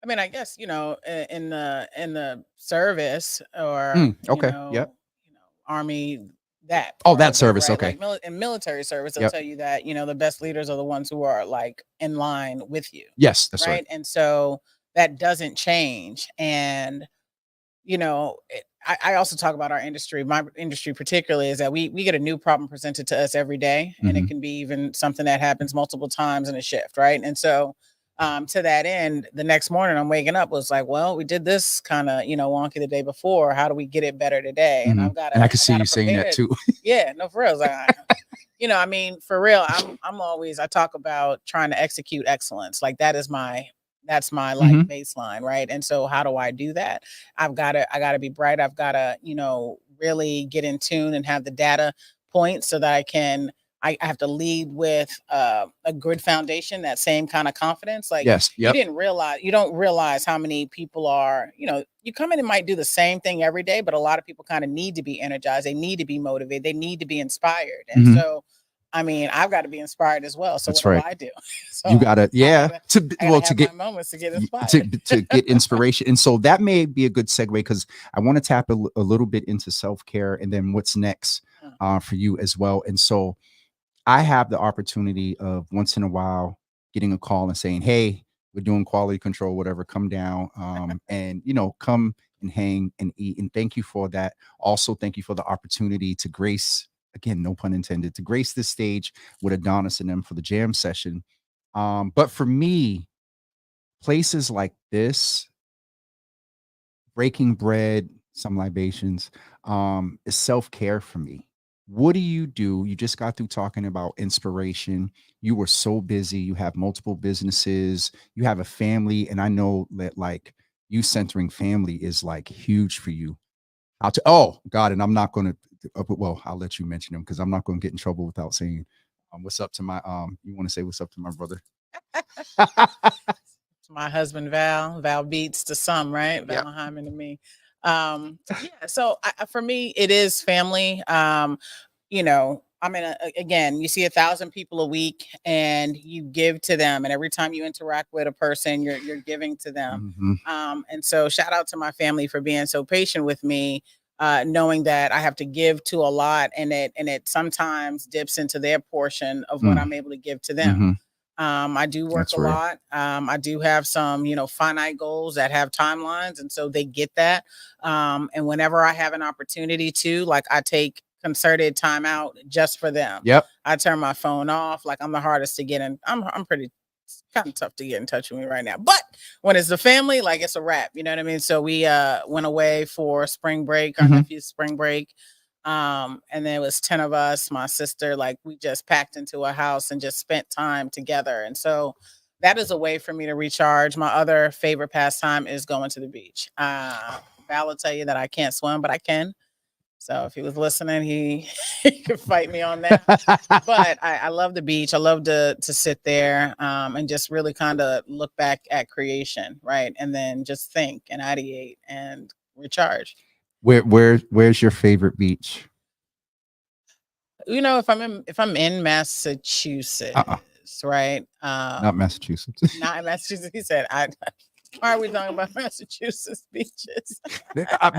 Speaker 2: I mean, I guess, in the service or,
Speaker 1: Okay. Yep.
Speaker 2: army, that
Speaker 1: Oh,
Speaker 2: part
Speaker 1: that
Speaker 2: of it,
Speaker 1: service.
Speaker 2: right?
Speaker 1: Okay.
Speaker 2: Like in military service, they'll
Speaker 1: Yep.
Speaker 2: tell you that, the best leaders are the ones who are like in line with you,
Speaker 1: Yes, that's right.
Speaker 2: right? And so that doesn't change. And I also talk about our industry. My industry, particularly, is that we get a new problem presented to us every day, and it
Speaker 1: Mhm.
Speaker 2: can be even something that happens multiple times in a shift, right? And so, to that end, the next morning I'm waking up was like, well, we did this kind of wonky the day before. How do we get it better today? And
Speaker 1: Mhm. And I can
Speaker 2: I
Speaker 1: see
Speaker 2: gotta
Speaker 1: you saying
Speaker 2: prepare
Speaker 1: that
Speaker 2: it.
Speaker 1: too.
Speaker 2: Yeah, no, for real. It's like, I mean, for real, I'm always I talk about trying to execute excellence. Like that's my like
Speaker 1: Mhm.
Speaker 2: baseline, right? And so how do I do that? I gotta be bright. I've gotta, really get in tune and have the data points so that I have to lead with a good foundation, that same kind of confidence. Like
Speaker 1: Yes. Yep.
Speaker 2: you don't realize how many people are, you come in and might do the same thing every day, but a lot of people kind of need to be energized. They need to be motivated. They need to be inspired. And
Speaker 1: Mhm.
Speaker 2: so, I mean, I've got to be inspired as well. So
Speaker 1: That's
Speaker 2: what do
Speaker 1: right.
Speaker 2: I do?
Speaker 1: You
Speaker 2: So
Speaker 1: gotta,
Speaker 2: I
Speaker 1: yeah,
Speaker 2: gotta, I gotta
Speaker 1: to
Speaker 2: have
Speaker 1: get
Speaker 2: my moments to get
Speaker 1: y-
Speaker 2: inspired.
Speaker 1: to get inspiration. And so that may be a good segue because I want to tap a little bit into self-care and then what's next
Speaker 2: Uh,
Speaker 1: for you as well. And so I have the opportunity of once in a while getting a call and saying, "Hey, we're doing quality control, whatever. Come down, and come and hang and eat." And thank you for that. Also, thank you for the opportunity to grace, again, no pun intended, to grace this stage with Adonis and them for the jam session. But for me, places like this, breaking bread, some libations, is self-care for me. What do? You just got through talking about inspiration. You were so busy, you have multiple businesses, you have a family, and I know that like you centering family is like huge for you. Oh God, and I'm not gonna well, I'll let you mention them because I'm not gonna get in trouble without saying what's up to my you want to say what's up to my brother?
Speaker 2: my husband Val beats to some, right?
Speaker 1: Yep.
Speaker 2: Valheim to me. Yeah. So for me, it is family. I mean, again, you see 1,000 people a week, and you give to them, and every time you interact with a person, you're giving to them.
Speaker 1: Mhm.
Speaker 2: And so, shout out to my family for being so patient with me, knowing that I have to give to a lot, and it sometimes dips into their portion of what
Speaker 1: Mm.
Speaker 2: I'm able to give to them.
Speaker 1: Mhm.
Speaker 2: I do work
Speaker 1: That's
Speaker 2: a
Speaker 1: real.
Speaker 2: lot. I do have some, finite goals that have timelines. And so they get that. And whenever I have an opportunity to, like, I take concerted time out just for them.
Speaker 1: Yep.
Speaker 2: I turn my phone off. Like, I'm the hardest to get in. I'm pretty kind of tough to get in touch with me right now. But when it's the family, like it's a wrap. You know what I mean? So we went away for spring break, our
Speaker 1: Mhm.
Speaker 2: nephew's spring break. And there was 10 of us, my sister, like we just packed into a house and just spent time together. And so that is a way for me to recharge. My other favorite pastime is going to the beach. Val will tell you that I can't swim, but I can. So if he was listening, he could fight me on that. But I love the beach. I love to sit there and just really kind of look back at creation, right? And then just think and ideate and recharge.
Speaker 1: Where's your favorite beach?
Speaker 2: If I'm in Massachusetts,
Speaker 1: Uh-uh,
Speaker 2: right?
Speaker 1: not Massachusetts.
Speaker 2: Not in Massachusetts. He said, why are we talking about Massachusetts beaches?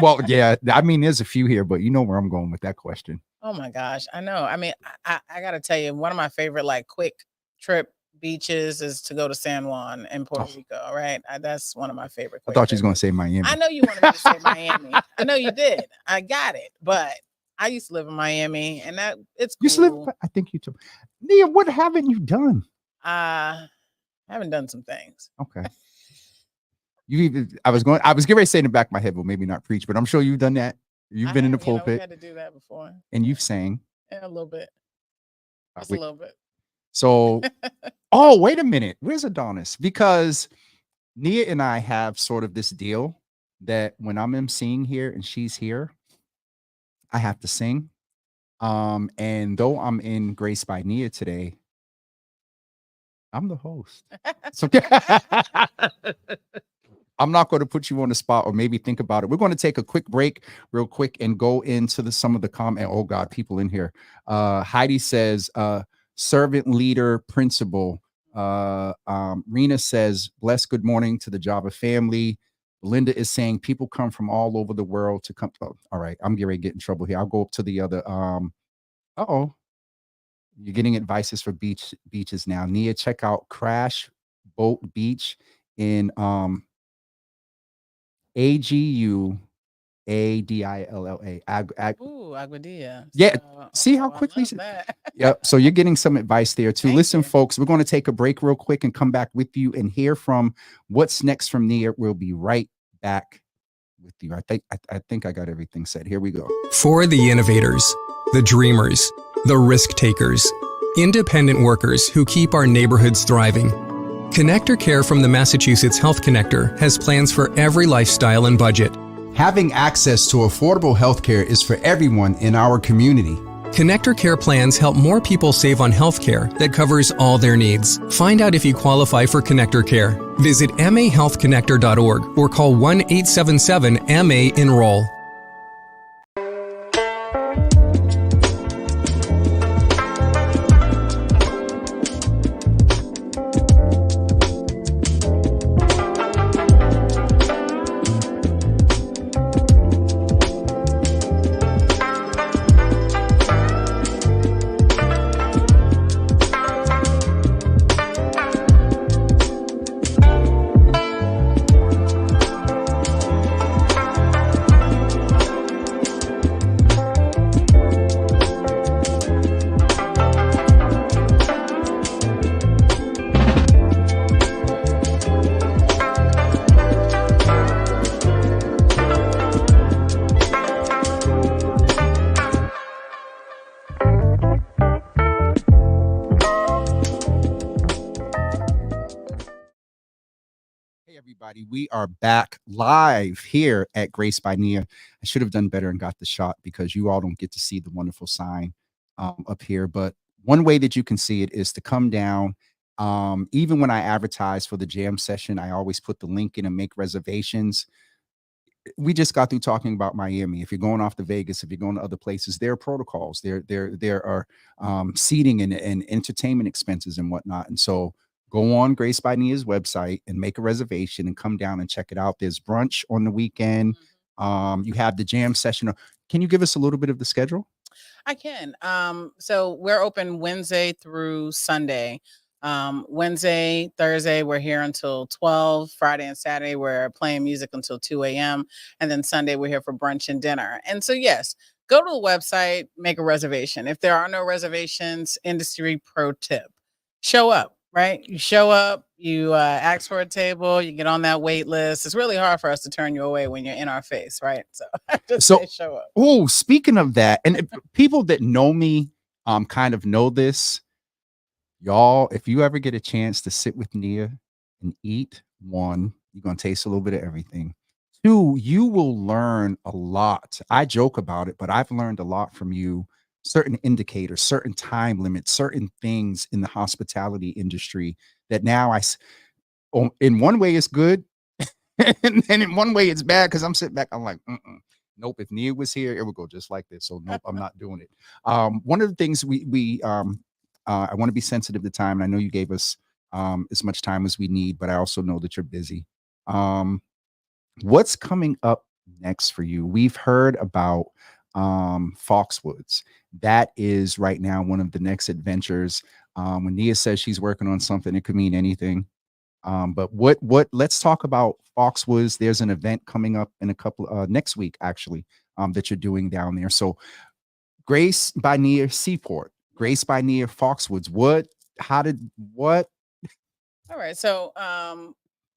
Speaker 1: Well, yeah, I mean, there's a few here, but you know where I'm going with that question.
Speaker 2: Oh my gosh, I know. I mean, I gotta tell you, one of my favorite like quick trip beaches is to go to San Juan in Puerto
Speaker 1: Oh,
Speaker 2: Rico. Right, that's one of my favorite
Speaker 1: I
Speaker 2: quick
Speaker 1: thought you was
Speaker 2: trip.
Speaker 1: going to say
Speaker 2: I
Speaker 1: Miami.
Speaker 2: know you wanted me to say Miami. I know you did. I got it, but I used to live in Miami, and that it's
Speaker 1: You live,
Speaker 2: cool.
Speaker 1: I think you told Nia, what haven't you done?
Speaker 2: I haven't done some things.
Speaker 1: Okay. I was getting ready to say in the back of my head, but maybe not preach, but I'm sure you've done that. You've
Speaker 2: I
Speaker 1: been in the
Speaker 2: have, we
Speaker 1: pulpit
Speaker 2: had to do that before.
Speaker 1: and
Speaker 2: Yeah,
Speaker 1: you've sang.
Speaker 2: yeah, a little bit, just a
Speaker 1: Wait,
Speaker 2: little bit.
Speaker 1: so, oh, wait a minute. Where's Adonis? Because Nia and I have sort of this deal that when I'm emceeing here and she's here, I have to sing. And though I'm in Grace by Nia today, I'm the host. So I'm not going to put you on the spot or maybe think about it. We're going to take a quick break real quick and go into some of the comment. Oh God, people in here. Heidi says, servant leader principle. Rena says, bless good morning to the Java family. Linda is saying people come from all over the world to come. Oh, all right. I'm getting ready to get in trouble here. I'll go up to the other. Uh-oh. You're getting advices for beaches now. Nia, check out Crash Boat Beach in AGUADILLA.
Speaker 2: Ooh, Aguadilla.
Speaker 1: Yeah.
Speaker 2: So,
Speaker 1: See how
Speaker 2: I
Speaker 1: quickly.
Speaker 2: love that.
Speaker 1: Yep. So you're getting some advice there too.
Speaker 2: Thank
Speaker 1: Listen,
Speaker 2: you.
Speaker 1: folks, we're going to take a break real quick and come back with you and hear from what's next from Nia. We'll be right back with you. I think I got everything said. Here we go.
Speaker 3: For the innovators, the dreamers, the risk takers, independent workers who keep our neighborhoods thriving, Connector Care from the Massachusetts Health Connector has plans for every lifestyle and budget.
Speaker 1: Having access to affordable healthcare is for everyone in our community.
Speaker 3: Connector Care plans help more people save on healthcare that covers all their needs. Find out if you qualify for Connector Care. Visit mahealthconnector.org or call 1-877-MA-ENROLL.
Speaker 1: Everybody, we are back live here at Grace by Nia. I should have done better and got the shot because you all don't get to see the wonderful sign up here. But one way that you can see it is to come down. Even when I advertise for the jam session, I always put the link in and make reservations. We just got through talking about Miami. If you're going off to Vegas, if you're going to other places, there are protocols. There are seating and entertainment expenses and whatnot. And so go on Grace by Nia's website and make a reservation and come down and check it out. There's brunch on the weekend. You have the jam session. Can you give us a little bit of the schedule?
Speaker 2: I can. So we're open Wednesday through Sunday. Wednesday, Thursday, we're here until 12. Friday and Saturday, we're playing music until 2 a.m. And then Sunday, we're here for brunch and dinner. And so, yes, go to the website, make a reservation. If there are no reservations, industry pro tip, show up, right? You show up, you ask for a table, you get on that wait list. It's really hard for us to turn you away when you're in our face, right? So just say show up.
Speaker 1: Oh, speaking of that, and people that know me kind of know this. Y'all, if you ever get a chance to sit with Nia and eat, one, you're going to taste a little bit of everything. Two, you will learn a lot. I joke about it, but I've learned a lot from you. Certain indicators, certain time limits, certain things in the hospitality industry that now in one way it's good, and in one way it's bad because I'm sitting back, I'm like, nope. If Nia was here, it would go just like this. So nope, I'm not doing it. One of the things I want to be sensitive to time. And I know you gave us as much time as we need, but I also know that you're busy. What's coming up next for you? We've heard about Foxwoods. That is right now one of the next adventures. When Nia says she's working on something, it could mean anything. But let's talk about Foxwoods. There's an event coming up in a couple next week, actually, that you're doing down there. So Grace by Nia Seaport. Grace by Nia Foxwoods. What?
Speaker 2: All right. So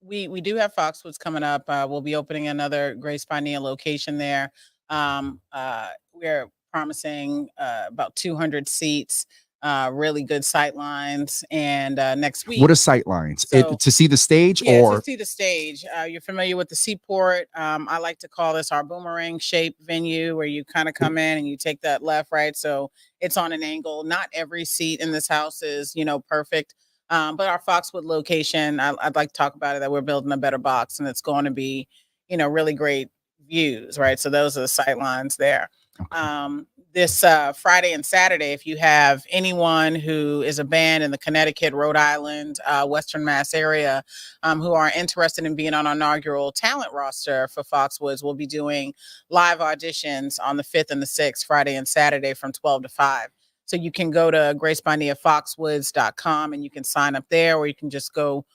Speaker 2: we do have Foxwoods coming up. We'll be opening another Grace by Nia location there. We're promising about 200 seats. Really good sight lines. And next week,
Speaker 1: what are sight lines?
Speaker 2: So,
Speaker 1: to see the stage,
Speaker 2: to see the stage. You're familiar with the Seaport. I like to call this our boomerang shaped venue where you kind of come in and you take that left, right. So it's on an angle. Not every seat in this house is, perfect. But our Foxwood location, I'd like to talk about it, that we're building a better box and it's going to be, really great views, right? So those are the sight lines there.
Speaker 1: Okay.
Speaker 2: this Friday and Saturday, if you have anyone who is a band in the Connecticut, Rhode Island, Western Mass area who are interested in being on our inaugural talent roster for Foxwoods, we'll be doing live auditions on the 5th and the 6th, Friday and Saturday from 12 to 5. So you can go to gracebynniafoxwoods.com and you can sign up there, or you can just go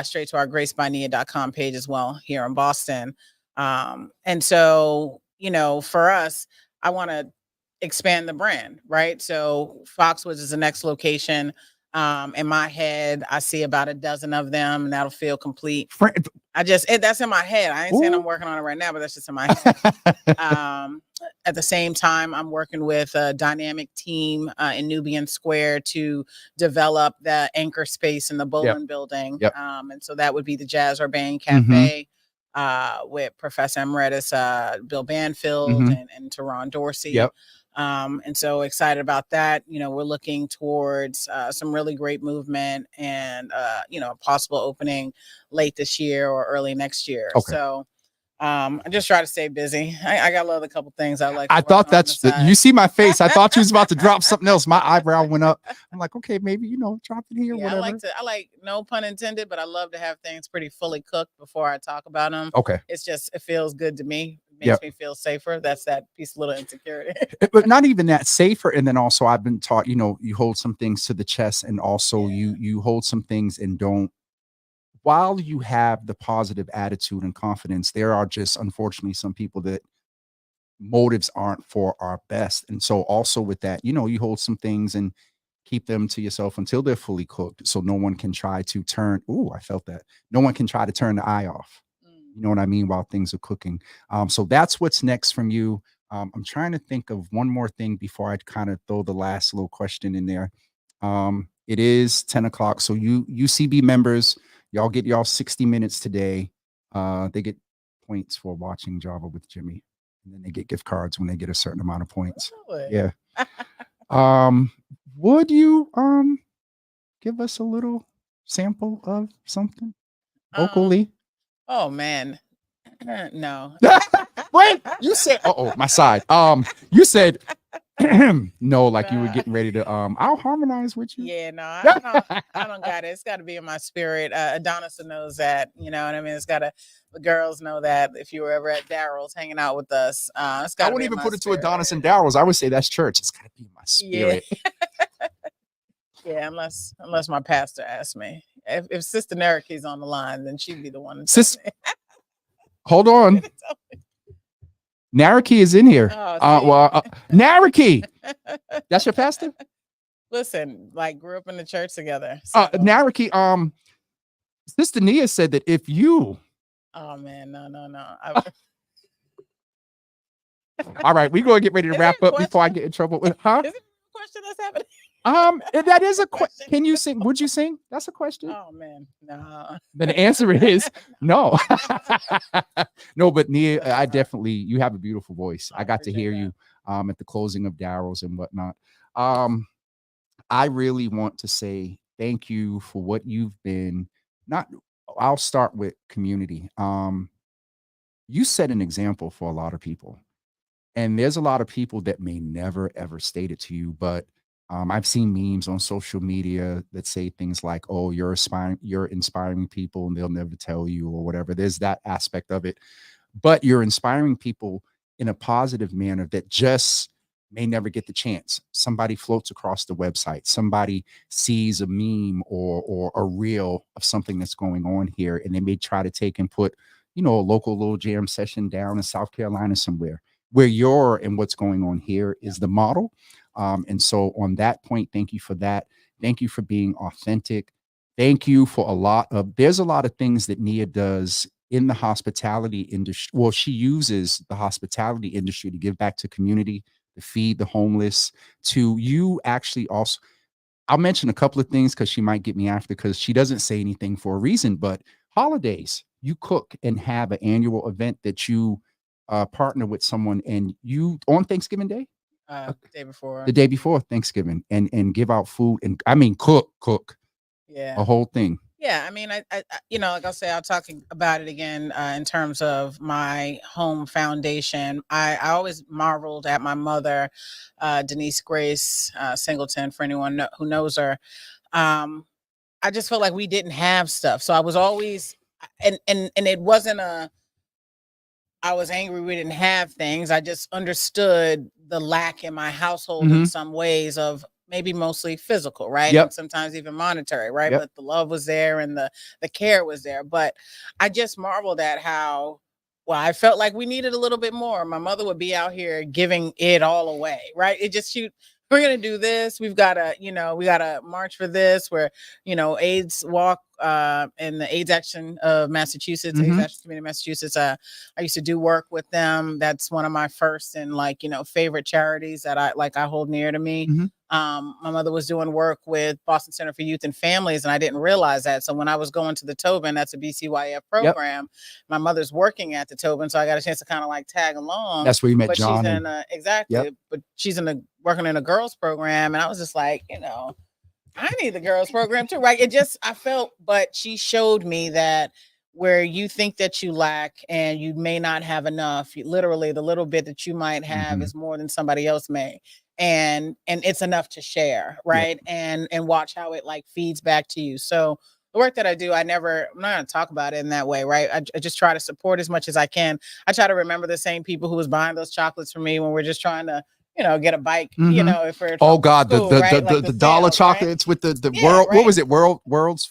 Speaker 2: straight to our gracebynnia.com page as well here in Boston. And so, you know, for us, I want to expand the brand, right? So Foxwoods is the next location. In my head, I see about a dozen of them, and that'll feel complete. That's in my head. I ain't saying I'm working on it right now, but that's just in my head. At the same time, I'm working with a dynamic team in Nubian Square to develop the anchor space in the Bowling building. And so that would be the Jazz Urbane Cafe with Professor Emeritus Bill Banfield and Teron Dorsey. And so excited about that. You know, we're looking towards some really great movement and, you know, a possible opening late this year or early next year. So I just try to stay busy. I got a couple things I like.
Speaker 1: I thought that's you see my face. I thought you was about to drop something else. My eyebrow went up. I'm like, okay, maybe, you know, drop it here. Whatever.
Speaker 2: I like, no pun intended, but I love to have things pretty fully cooked before I talk about them. It feels good to me. Makes me feel safer. That's that piece of little insecurity.
Speaker 1: But not even that, safer. And then also I've been taught, you know, you hold some things to the chest, and also you hold some things and don't. While you have the positive attitude and confidence, there are just unfortunately some people that motives aren't for our best. And so also with that, you know, you hold some things and keep them to yourself until they're fully cooked. So no one can try to turn. Ooh, I felt that. No one can try to turn the eye off. You know what I mean? While things are cooking. So that's what's next from you. I'm trying to think of one more thing before I kind of throw the last little question in there. It is 10 o'clock. So you UCB members, y'all get y'all 60 minutes today. They get points for watching Java with Jimmy. And then they get gift cards when they get a certain amount of points.
Speaker 2: Really?
Speaker 1: Yeah. Would you give us a little sample of something vocally?
Speaker 2: Oh man, no.
Speaker 1: Wait, you said, my side. You said no, like you were getting ready to. I'll harmonize with you.
Speaker 2: Yeah, no, I don't got it. It's got to be in my spirit. Adonis knows that. You know what I mean? The girls know that. If you were ever at Daryl's hanging out with us, it's got.
Speaker 1: I wouldn't even put it to Adonis and Daryl's. I would say that's church. It's got to be in my spirit.
Speaker 2: Yeah, unless my pastor asks me. If Sister Naraki's on the line, then she'd be the one.
Speaker 1: Hold on. Naraki is in here. Naraki, that's your pastor?
Speaker 2: Listen, like grew up in the church together. So.
Speaker 1: Naraki, Sister Nia said that if you.
Speaker 2: Oh man, no.
Speaker 1: All right, we're going to get ready to wrap up before I get in trouble with. Huh?
Speaker 2: Is it a question that's happening?
Speaker 1: That is a question. Can you sing? Would you sing? That's a question.
Speaker 2: Oh man, no.
Speaker 1: Then the answer is no. No, but Nia, I definitely, you have a beautiful voice. I got to hear you at the closing of Daryl's and whatnot. I really want to say thank you for what you've been. I'll start with community. You set an example for a lot of people, and there's a lot of people that may never ever state it to you, but I've seen memes on social media that say things like, oh, you're inspiring people and they'll never tell you or whatever. There's that aspect of it. But you're inspiring people in a positive manner that just may never get the chance. Somebody floats across the website. Somebody sees a meme or a reel of something that's going on here, and they may try to take and put, you know, a local little jam session down in South Carolina somewhere where you're and what's going on here is the model. And so on that point, thank you for that. Thank you for being authentic. Thank you for there's a lot of things that Nia does in the hospitality industry. Well, she uses the hospitality industry to give back to community, to feed the homeless, to you actually also. I'll mention a couple of things because she might get me after because she doesn't say anything for a reason, but holidays, you cook and have an annual event that you partner with someone and you on Thanksgiving Day. The day before Thanksgiving and give out food and I mean cook
Speaker 2: a
Speaker 1: whole thing.
Speaker 2: Yeah, I mean, like I'll say, I'll talk about it again in terms of my home foundation. I always marveled at my mother, Denise Grace Singleton, for anyone who knows her. Um, I just felt like we didn't have stuff, so I was always, and it wasn't I was angry we didn't have things. I just understood the lack in my household in some ways of maybe mostly physical, right?
Speaker 1: Yep.
Speaker 2: And sometimes even monetary, right?
Speaker 1: Yep.
Speaker 2: But the love was there and the care was there. But I just marveled at how well I felt like we needed a little bit more. My mother would be out here giving it all away, right? It just shoot. We're gonna do this. We've got to, we got to march for this. Where, AIDS walk in the AIDS Action of Massachusetts, AIDS Action Community of Massachusetts. I used to do work with them. That's one of my first and favorite charities that I hold near to me. My mother was doing work with Boston Center for Youth and Families, and I didn't realize that. So when I was going to the Tobin, that's a BCYF program. My mother's working at the Tobin, so I got a chance to kind of tag along.
Speaker 1: That's where you met
Speaker 2: but
Speaker 1: John.
Speaker 2: She's in exactly, but she's working in a girls program, and I was just like, I need the girls program too, right? I felt, but she showed me that where you think that you lack and you may not have enough, literally the little bit that you might have is more than somebody else may. And it's enough to share, right? And watch how it feeds back to you. So the work that I do, I'm not going to talk about it in that way, right? I just try to support as much as I can. I try to remember the same people who was buying those chocolates for me when we're just trying to get a bike, if we're
Speaker 1: school, the dollar
Speaker 2: sales,
Speaker 1: chocolates, right? With the world,
Speaker 2: right?
Speaker 1: What was it? World's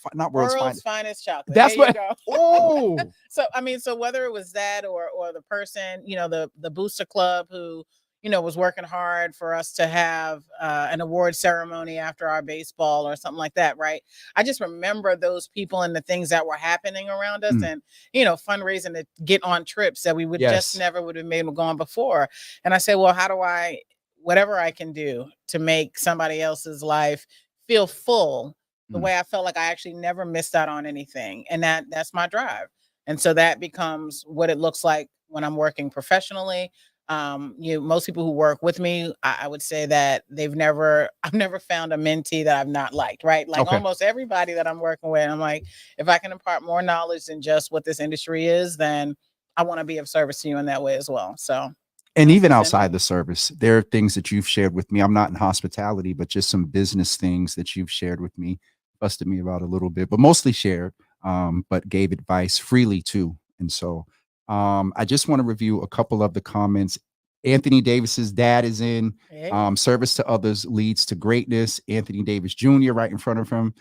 Speaker 2: finest chocolate.
Speaker 1: That's
Speaker 2: there
Speaker 1: what.
Speaker 2: You go.
Speaker 1: Oh,
Speaker 2: so whether it was that or the person, the booster club who was working hard for us to have an award ceremony after our baseball or something like that, right? I just remember those people and the things that were happening around us, and fundraising to get on trips that we would just never would have been able to go on before. And I said, well, how do I, whatever I can do to make somebody else's life feel full the way I felt like I actually never missed out on anything. And that's my drive. And so that becomes what it looks like when I'm working professionally. Most people who work with me, I would say that I've never found a mentee that I've not liked, right? Almost everybody that I'm working with, I'm like, if I can impart more knowledge than just what this industry is, then I want to be of service to you in that way as well. So,
Speaker 1: and even outside the service, there are things that you've shared with me. I'm not in hospitality, but just some business things that you've shared with me, busted me about a little bit, but mostly shared, but gave advice freely too. And so I just want to review a couple of the comments. Anthony Davis's dad is in. Service to others leads to greatness. Anthony Davis Jr. right in front of him.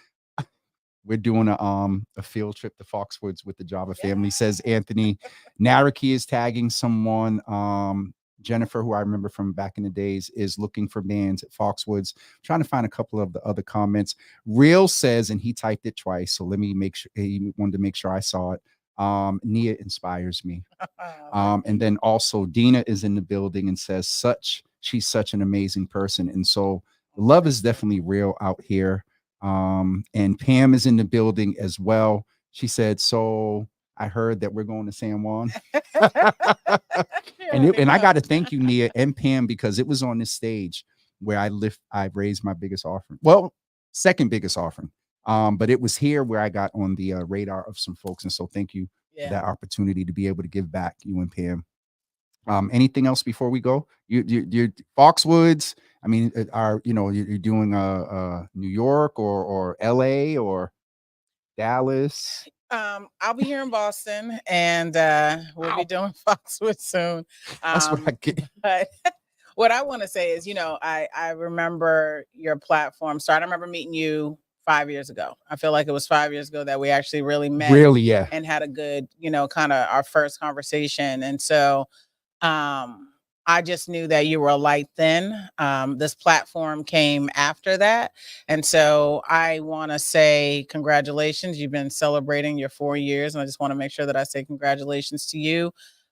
Speaker 1: We're doing a field trip to Foxwoods with the Java family, says Anthony. Naraki is tagging someone. Jennifer, who I remember from back in the days, is looking for bands at Foxwoods. Trying to find a couple of the other comments. Real says, and he typed it twice, so let me make sure. He wanted to make sure I saw it. Nia inspires me. And then also Dina is in the building and says she's such an amazing person. And so love is definitely real out here. And Pam is in the building as well. She said, so I heard that we're going to San Juan. and I got to thank you, Nia and Pam, because it was on this stage where I raised my biggest offering. Well, second biggest offering. But it was here where I got on the radar of some folks. And so thank you for that opportunity to be able to give back, you and Pam. Anything else before we go? You Foxwoods, I mean, you're doing New York or LA or Dallas?
Speaker 2: I'll be here in Boston, and we'll be doing Foxwoods soon.
Speaker 1: That's what I get.
Speaker 2: But what I want to say is, I remember your platform start. I remember meeting you 5 years ago. I feel like it was 5 years ago that we actually really met.
Speaker 1: Really, yeah.
Speaker 2: And had a good, kind of our first conversation. And so I just knew that you were a light then. This platform came after that. And so I want to say congratulations. You've been celebrating your 4 years. And I just want to make sure that I say congratulations to you.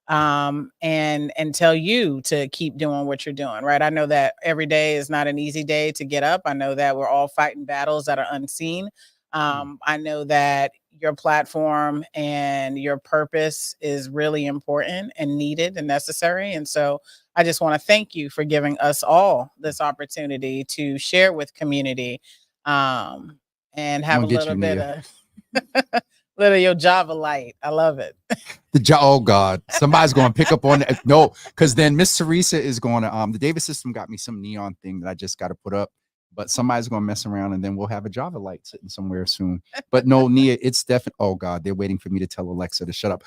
Speaker 2: And tell you to keep doing what you're doing, right? I know that every day is not an easy day to get up. I know that we're all fighting battles that are unseen. I know that your platform and your purpose is really important and needed and necessary. And so I just want to thank you for giving us all this opportunity to share with community, and have a little bit of Literally your Java light. I love it.
Speaker 1: Oh God, somebody's going to pick up on that. No, because then Miss Teresa is going to, the Davis system got me some neon thing that I just got to put up, but somebody's going to mess around and then we'll have a Java light sitting somewhere soon. But no, Nia, it's definitely, oh God, they're waiting for me to tell Alexa to shut up.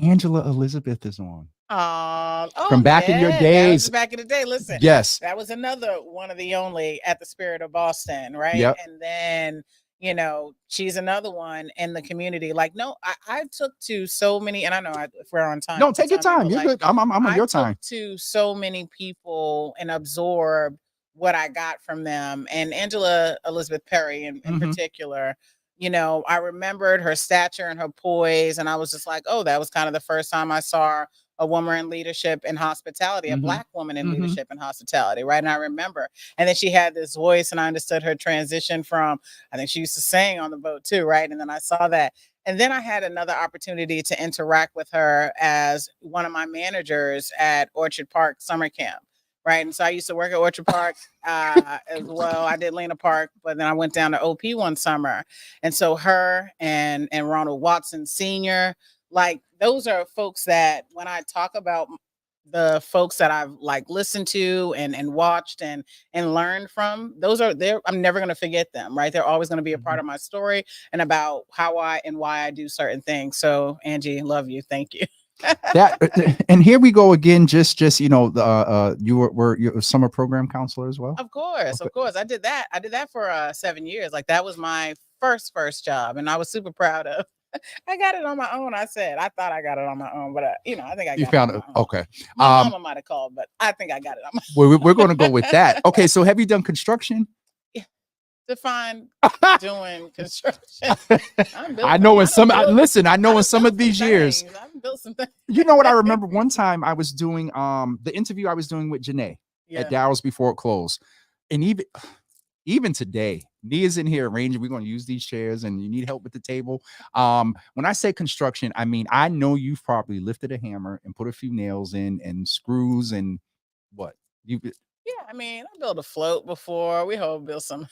Speaker 1: Angela Elizabeth is on. From back in your
Speaker 2: That
Speaker 1: days.
Speaker 2: was back in the day. Listen,
Speaker 1: Yes.
Speaker 2: that was another one of the only at the Spirit of Boston, right?
Speaker 1: Yep.
Speaker 2: And then, you know, she's another one in the community. Like, no, I took to so many, and I know if we're on time.
Speaker 1: No, take your time. You're
Speaker 2: like,
Speaker 1: good. I'm on your time.
Speaker 2: To so many people and absorb what I got from them. And Angela Elizabeth Perry in particular, you know, I remembered her stature and her poise. And I was just like, oh, that was kind of the first time I saw a woman in leadership and hospitality, a Black woman in leadership and hospitality, right? And I remember, and then she had this voice, and I understood her transition from, I think she used to sing on the boat too, right? And then I saw that. And then I had another opportunity to interact with her as one of my managers at Orchard Park Summer Camp, right? And so I used to work at Orchard Park as well. I did Lena Park, but then I went down to OP one summer. And so her and Ronald Watson Sr., like those are folks that when I talk about the folks that I've like listened to and watched and learned from, those are there. I'm never going to forget them, right? They're always going to be a part of my story and about how I and why I do certain things. So Angie, love you. Thank you.
Speaker 1: That and here we go again. Just you know, you're a summer program counselor as well.
Speaker 2: Of course, I did that. I did that for 7 years. Like that was my first job, and I was super proud of. I got it on my own. I thought I got it on my own, but you know, I think
Speaker 1: you found it. Okay.
Speaker 2: My mama might have called, but I think I got it on my
Speaker 1: own. We're going to go with that. Okay. So have you done construction?
Speaker 2: Yeah. Define doing construction.
Speaker 1: I know in some, listen, I know in some of these years,
Speaker 2: I've built some things.
Speaker 1: You know what? I remember one time I was doing the interview I was doing with Janae at Daryl's before it closed. And even today, Nia's in here arranging. We're going to use these chairs, and you need help with the table. When I say construction, I mean I know you've probably lifted a hammer and put a few nails in and screws and what you.
Speaker 2: Yeah, I mean I built a float before. We built some.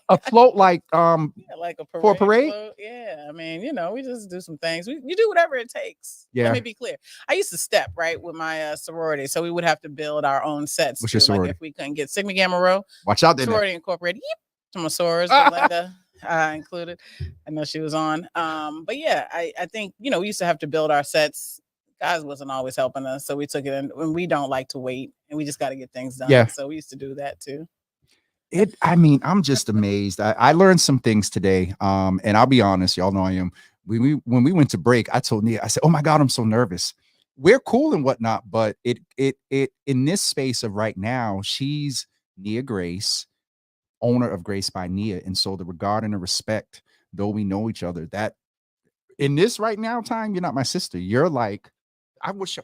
Speaker 1: A float like
Speaker 2: like a parade
Speaker 1: for a parade.
Speaker 2: Float. Yeah, I mean, you know, we just do some things. You do whatever it takes.
Speaker 1: Yeah.
Speaker 2: Let me be clear. I used to step right with my sorority, so we would have to build our own sets.
Speaker 1: What's your sorority?
Speaker 2: Like if we couldn't get Sigma Gamma Rho.
Speaker 1: Watch out there.
Speaker 2: Sorority Incorporated. Yep. Some sorors, Belinda included. I know she was on. But yeah, I think you know we used to have to build our sets. Guys wasn't always helping us, so we took it in. And we don't like to wait, and we just got to get things done.
Speaker 1: Yeah.
Speaker 2: So we used to do that too.
Speaker 1: I mean, I'm just amazed. I learned some things today. And I'll be honest, y'all know I am. When we went to break, I told Nia, I said, oh my God, I'm so nervous. We're cool and whatnot, but it in this space of right now, she's Nia Grace, owner of Grace by Nia. And so the regard and the respect, though we know each other, that in this right now time, you're not my sister. You're like, I wish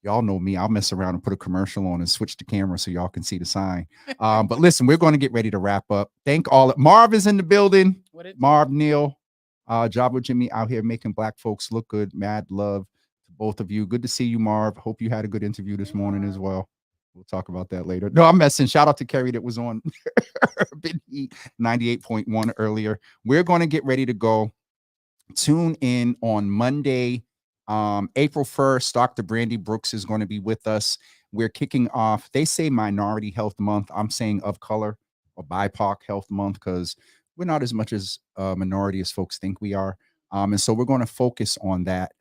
Speaker 1: y'all know me. I'll mess around and put a commercial on and switch the camera so y'all can see the sign. But listen, we're going to get ready to wrap up. Thank all. Marv is in the building. Marv, Neil, Java Jimmy out here making Black folks look good. Mad love to both of you. Good to see you, Marv. Hope you had a good interview this morning as well. We'll talk about that later. No, I'm messing. Shout out to Kerry that was on Urban Heat 98.1 earlier. We're going to get ready to go. Tune in on Monday. April 1st, Dr. Brandy Brooks is going to be with us. We're kicking off, they say Minority Health Month. I'm saying of color or BIPOC Health Month because we're not as much as a minority as folks think we are. And so we're going to focus on that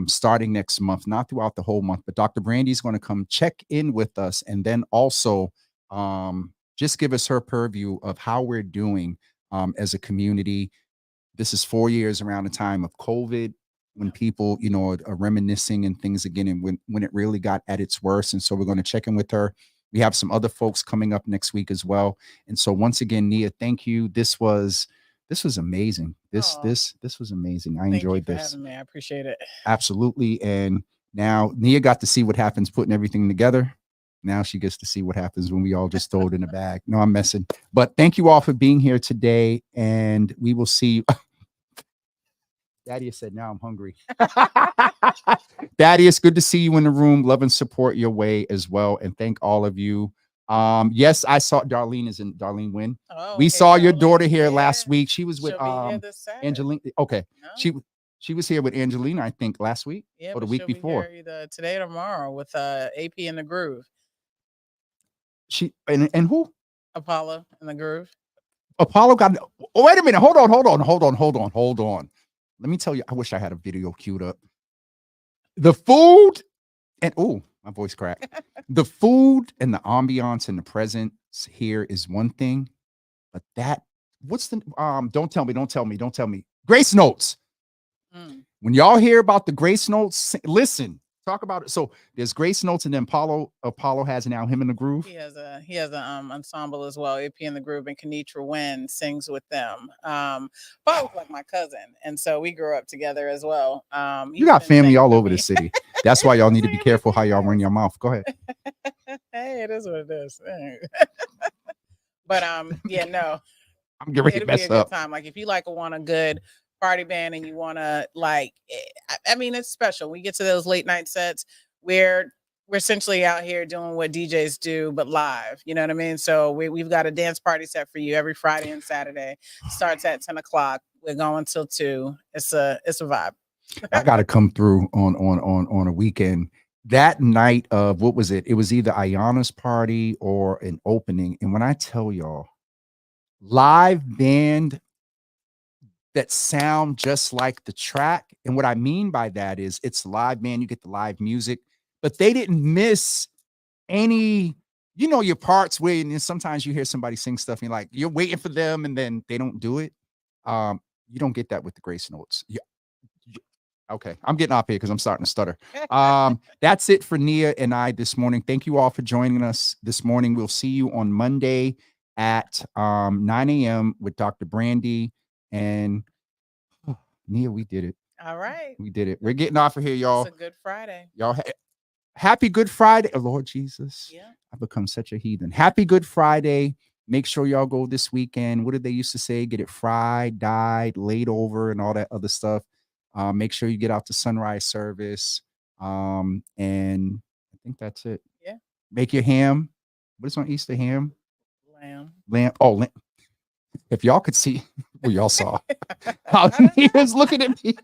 Speaker 1: starting next month, not throughout the whole month, but Dr. Brandy is going to come check in with us and then also just give us her purview of how we're doing as a community. This is 4 years around the time of COVID, when people, you know, are reminiscing and things again, and when it really got at its worst. And so we're going to check in with her. We have some other folks coming up next week as well. And so once again, Nia, thank you. This was amazing. This was amazing. I enjoyed this.
Speaker 2: Having me. I appreciate it.
Speaker 1: Absolutely. And now Nia got to see what happens putting everything together. Now she gets to see what happens when we all just throw it in a bag. No, I'm messing. But thank you all for being here today. And we will see you. Thaddeus said, now I'm hungry. Thaddeus, good to see you in the room. Love and support your way as well. And thank all of you Yes, I saw Darlene Wynn.
Speaker 2: Oh,
Speaker 1: We
Speaker 2: hey,
Speaker 1: saw your daughter
Speaker 2: Darlene.
Speaker 1: here
Speaker 2: Yeah.
Speaker 1: last week. She was with
Speaker 2: She'll be here this Saturday.
Speaker 1: Angelina. Okay.
Speaker 2: No.
Speaker 1: She was here with Angelina, I think, last week
Speaker 2: Yeah,
Speaker 1: or the
Speaker 2: but
Speaker 1: week
Speaker 2: she'll
Speaker 1: before.
Speaker 2: be here either today or tomorrow with AP in the Groove.
Speaker 1: She and who?
Speaker 2: Apollo in the Groove.
Speaker 1: Apollo got. Oh, wait a minute. Hold on. Let me tell you. I wish I had a video queued up. The food and oh, my voice cracked. The food and the ambiance and the presence here is one thing, but that what's the don't tell me. Grace Notes.
Speaker 2: Mm.
Speaker 1: When y'all hear about the Grace Notes, listen, talk about it. So there's Grace Notes, and then Apollo has now him in the groove.
Speaker 2: He has a ensemble as well. AP in the Groove, and Kenitra Wynn sings with them. Paul's like my cousin, and so we grew up together as well.
Speaker 1: You got family all over the city. That's why y'all need to be careful how y'all run your mouth. Go ahead.
Speaker 2: Hey, it is what it is. But yeah, no,
Speaker 1: I'm getting ready to
Speaker 2: it'll be
Speaker 1: mess
Speaker 2: a good
Speaker 1: up.
Speaker 2: time. Like if you want a good party band and you want to I mean, it's special. We get to those late night sets where we're essentially out here doing what DJs do, but live. You know what I mean? So we've got a dance party set for you every Friday and Saturday. Starts at 10 o'clock. We're going till 2. It's a vibe.
Speaker 1: I got to come through on a weekend. That night of what was it? It was either Ayana's party or an opening. And when I tell y'all, live band that sound just like the track. And what I mean by that is it's live band, you get the live music, but they didn't miss any, your parts where and sometimes you hear somebody sing stuff and you're like, you're waiting for them and then they don't do it. You don't get that with the Grace Notes. Yeah. Okay, I'm getting off here because I'm starting to stutter. That's it for Nia and I this morning. Thank you all for joining us this morning. We'll see you on Monday at 9 a.m. with Dr. Brandy and Nia. We did it.
Speaker 2: All right.
Speaker 1: We did it. We're getting off of here, y'all.
Speaker 2: It's a good Friday.
Speaker 1: Y'all, happy Good Friday. Oh, Lord Jesus.
Speaker 2: Yeah.
Speaker 1: I've become such a heathen. Happy Good Friday. Make sure y'all go this weekend. What did they used to say? Get it fried, dyed, laid over, and all that other stuff. Make sure you get out to sunrise service. And I think that's it.
Speaker 2: Yeah.
Speaker 1: Make your ham. What is on Easter ham?
Speaker 2: Lamb.
Speaker 1: Oh, lamb. If y'all could see, well, y'all saw how he was looking at me.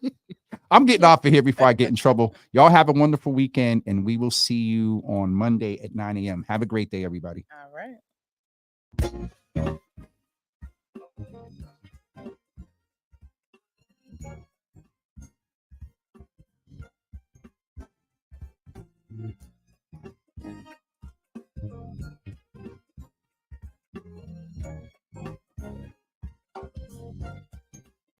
Speaker 1: I'm getting off of here before I get in trouble. Y'all have a wonderful weekend, and we will see you on Monday at 9 a.m. Have a great day, everybody.
Speaker 2: All right.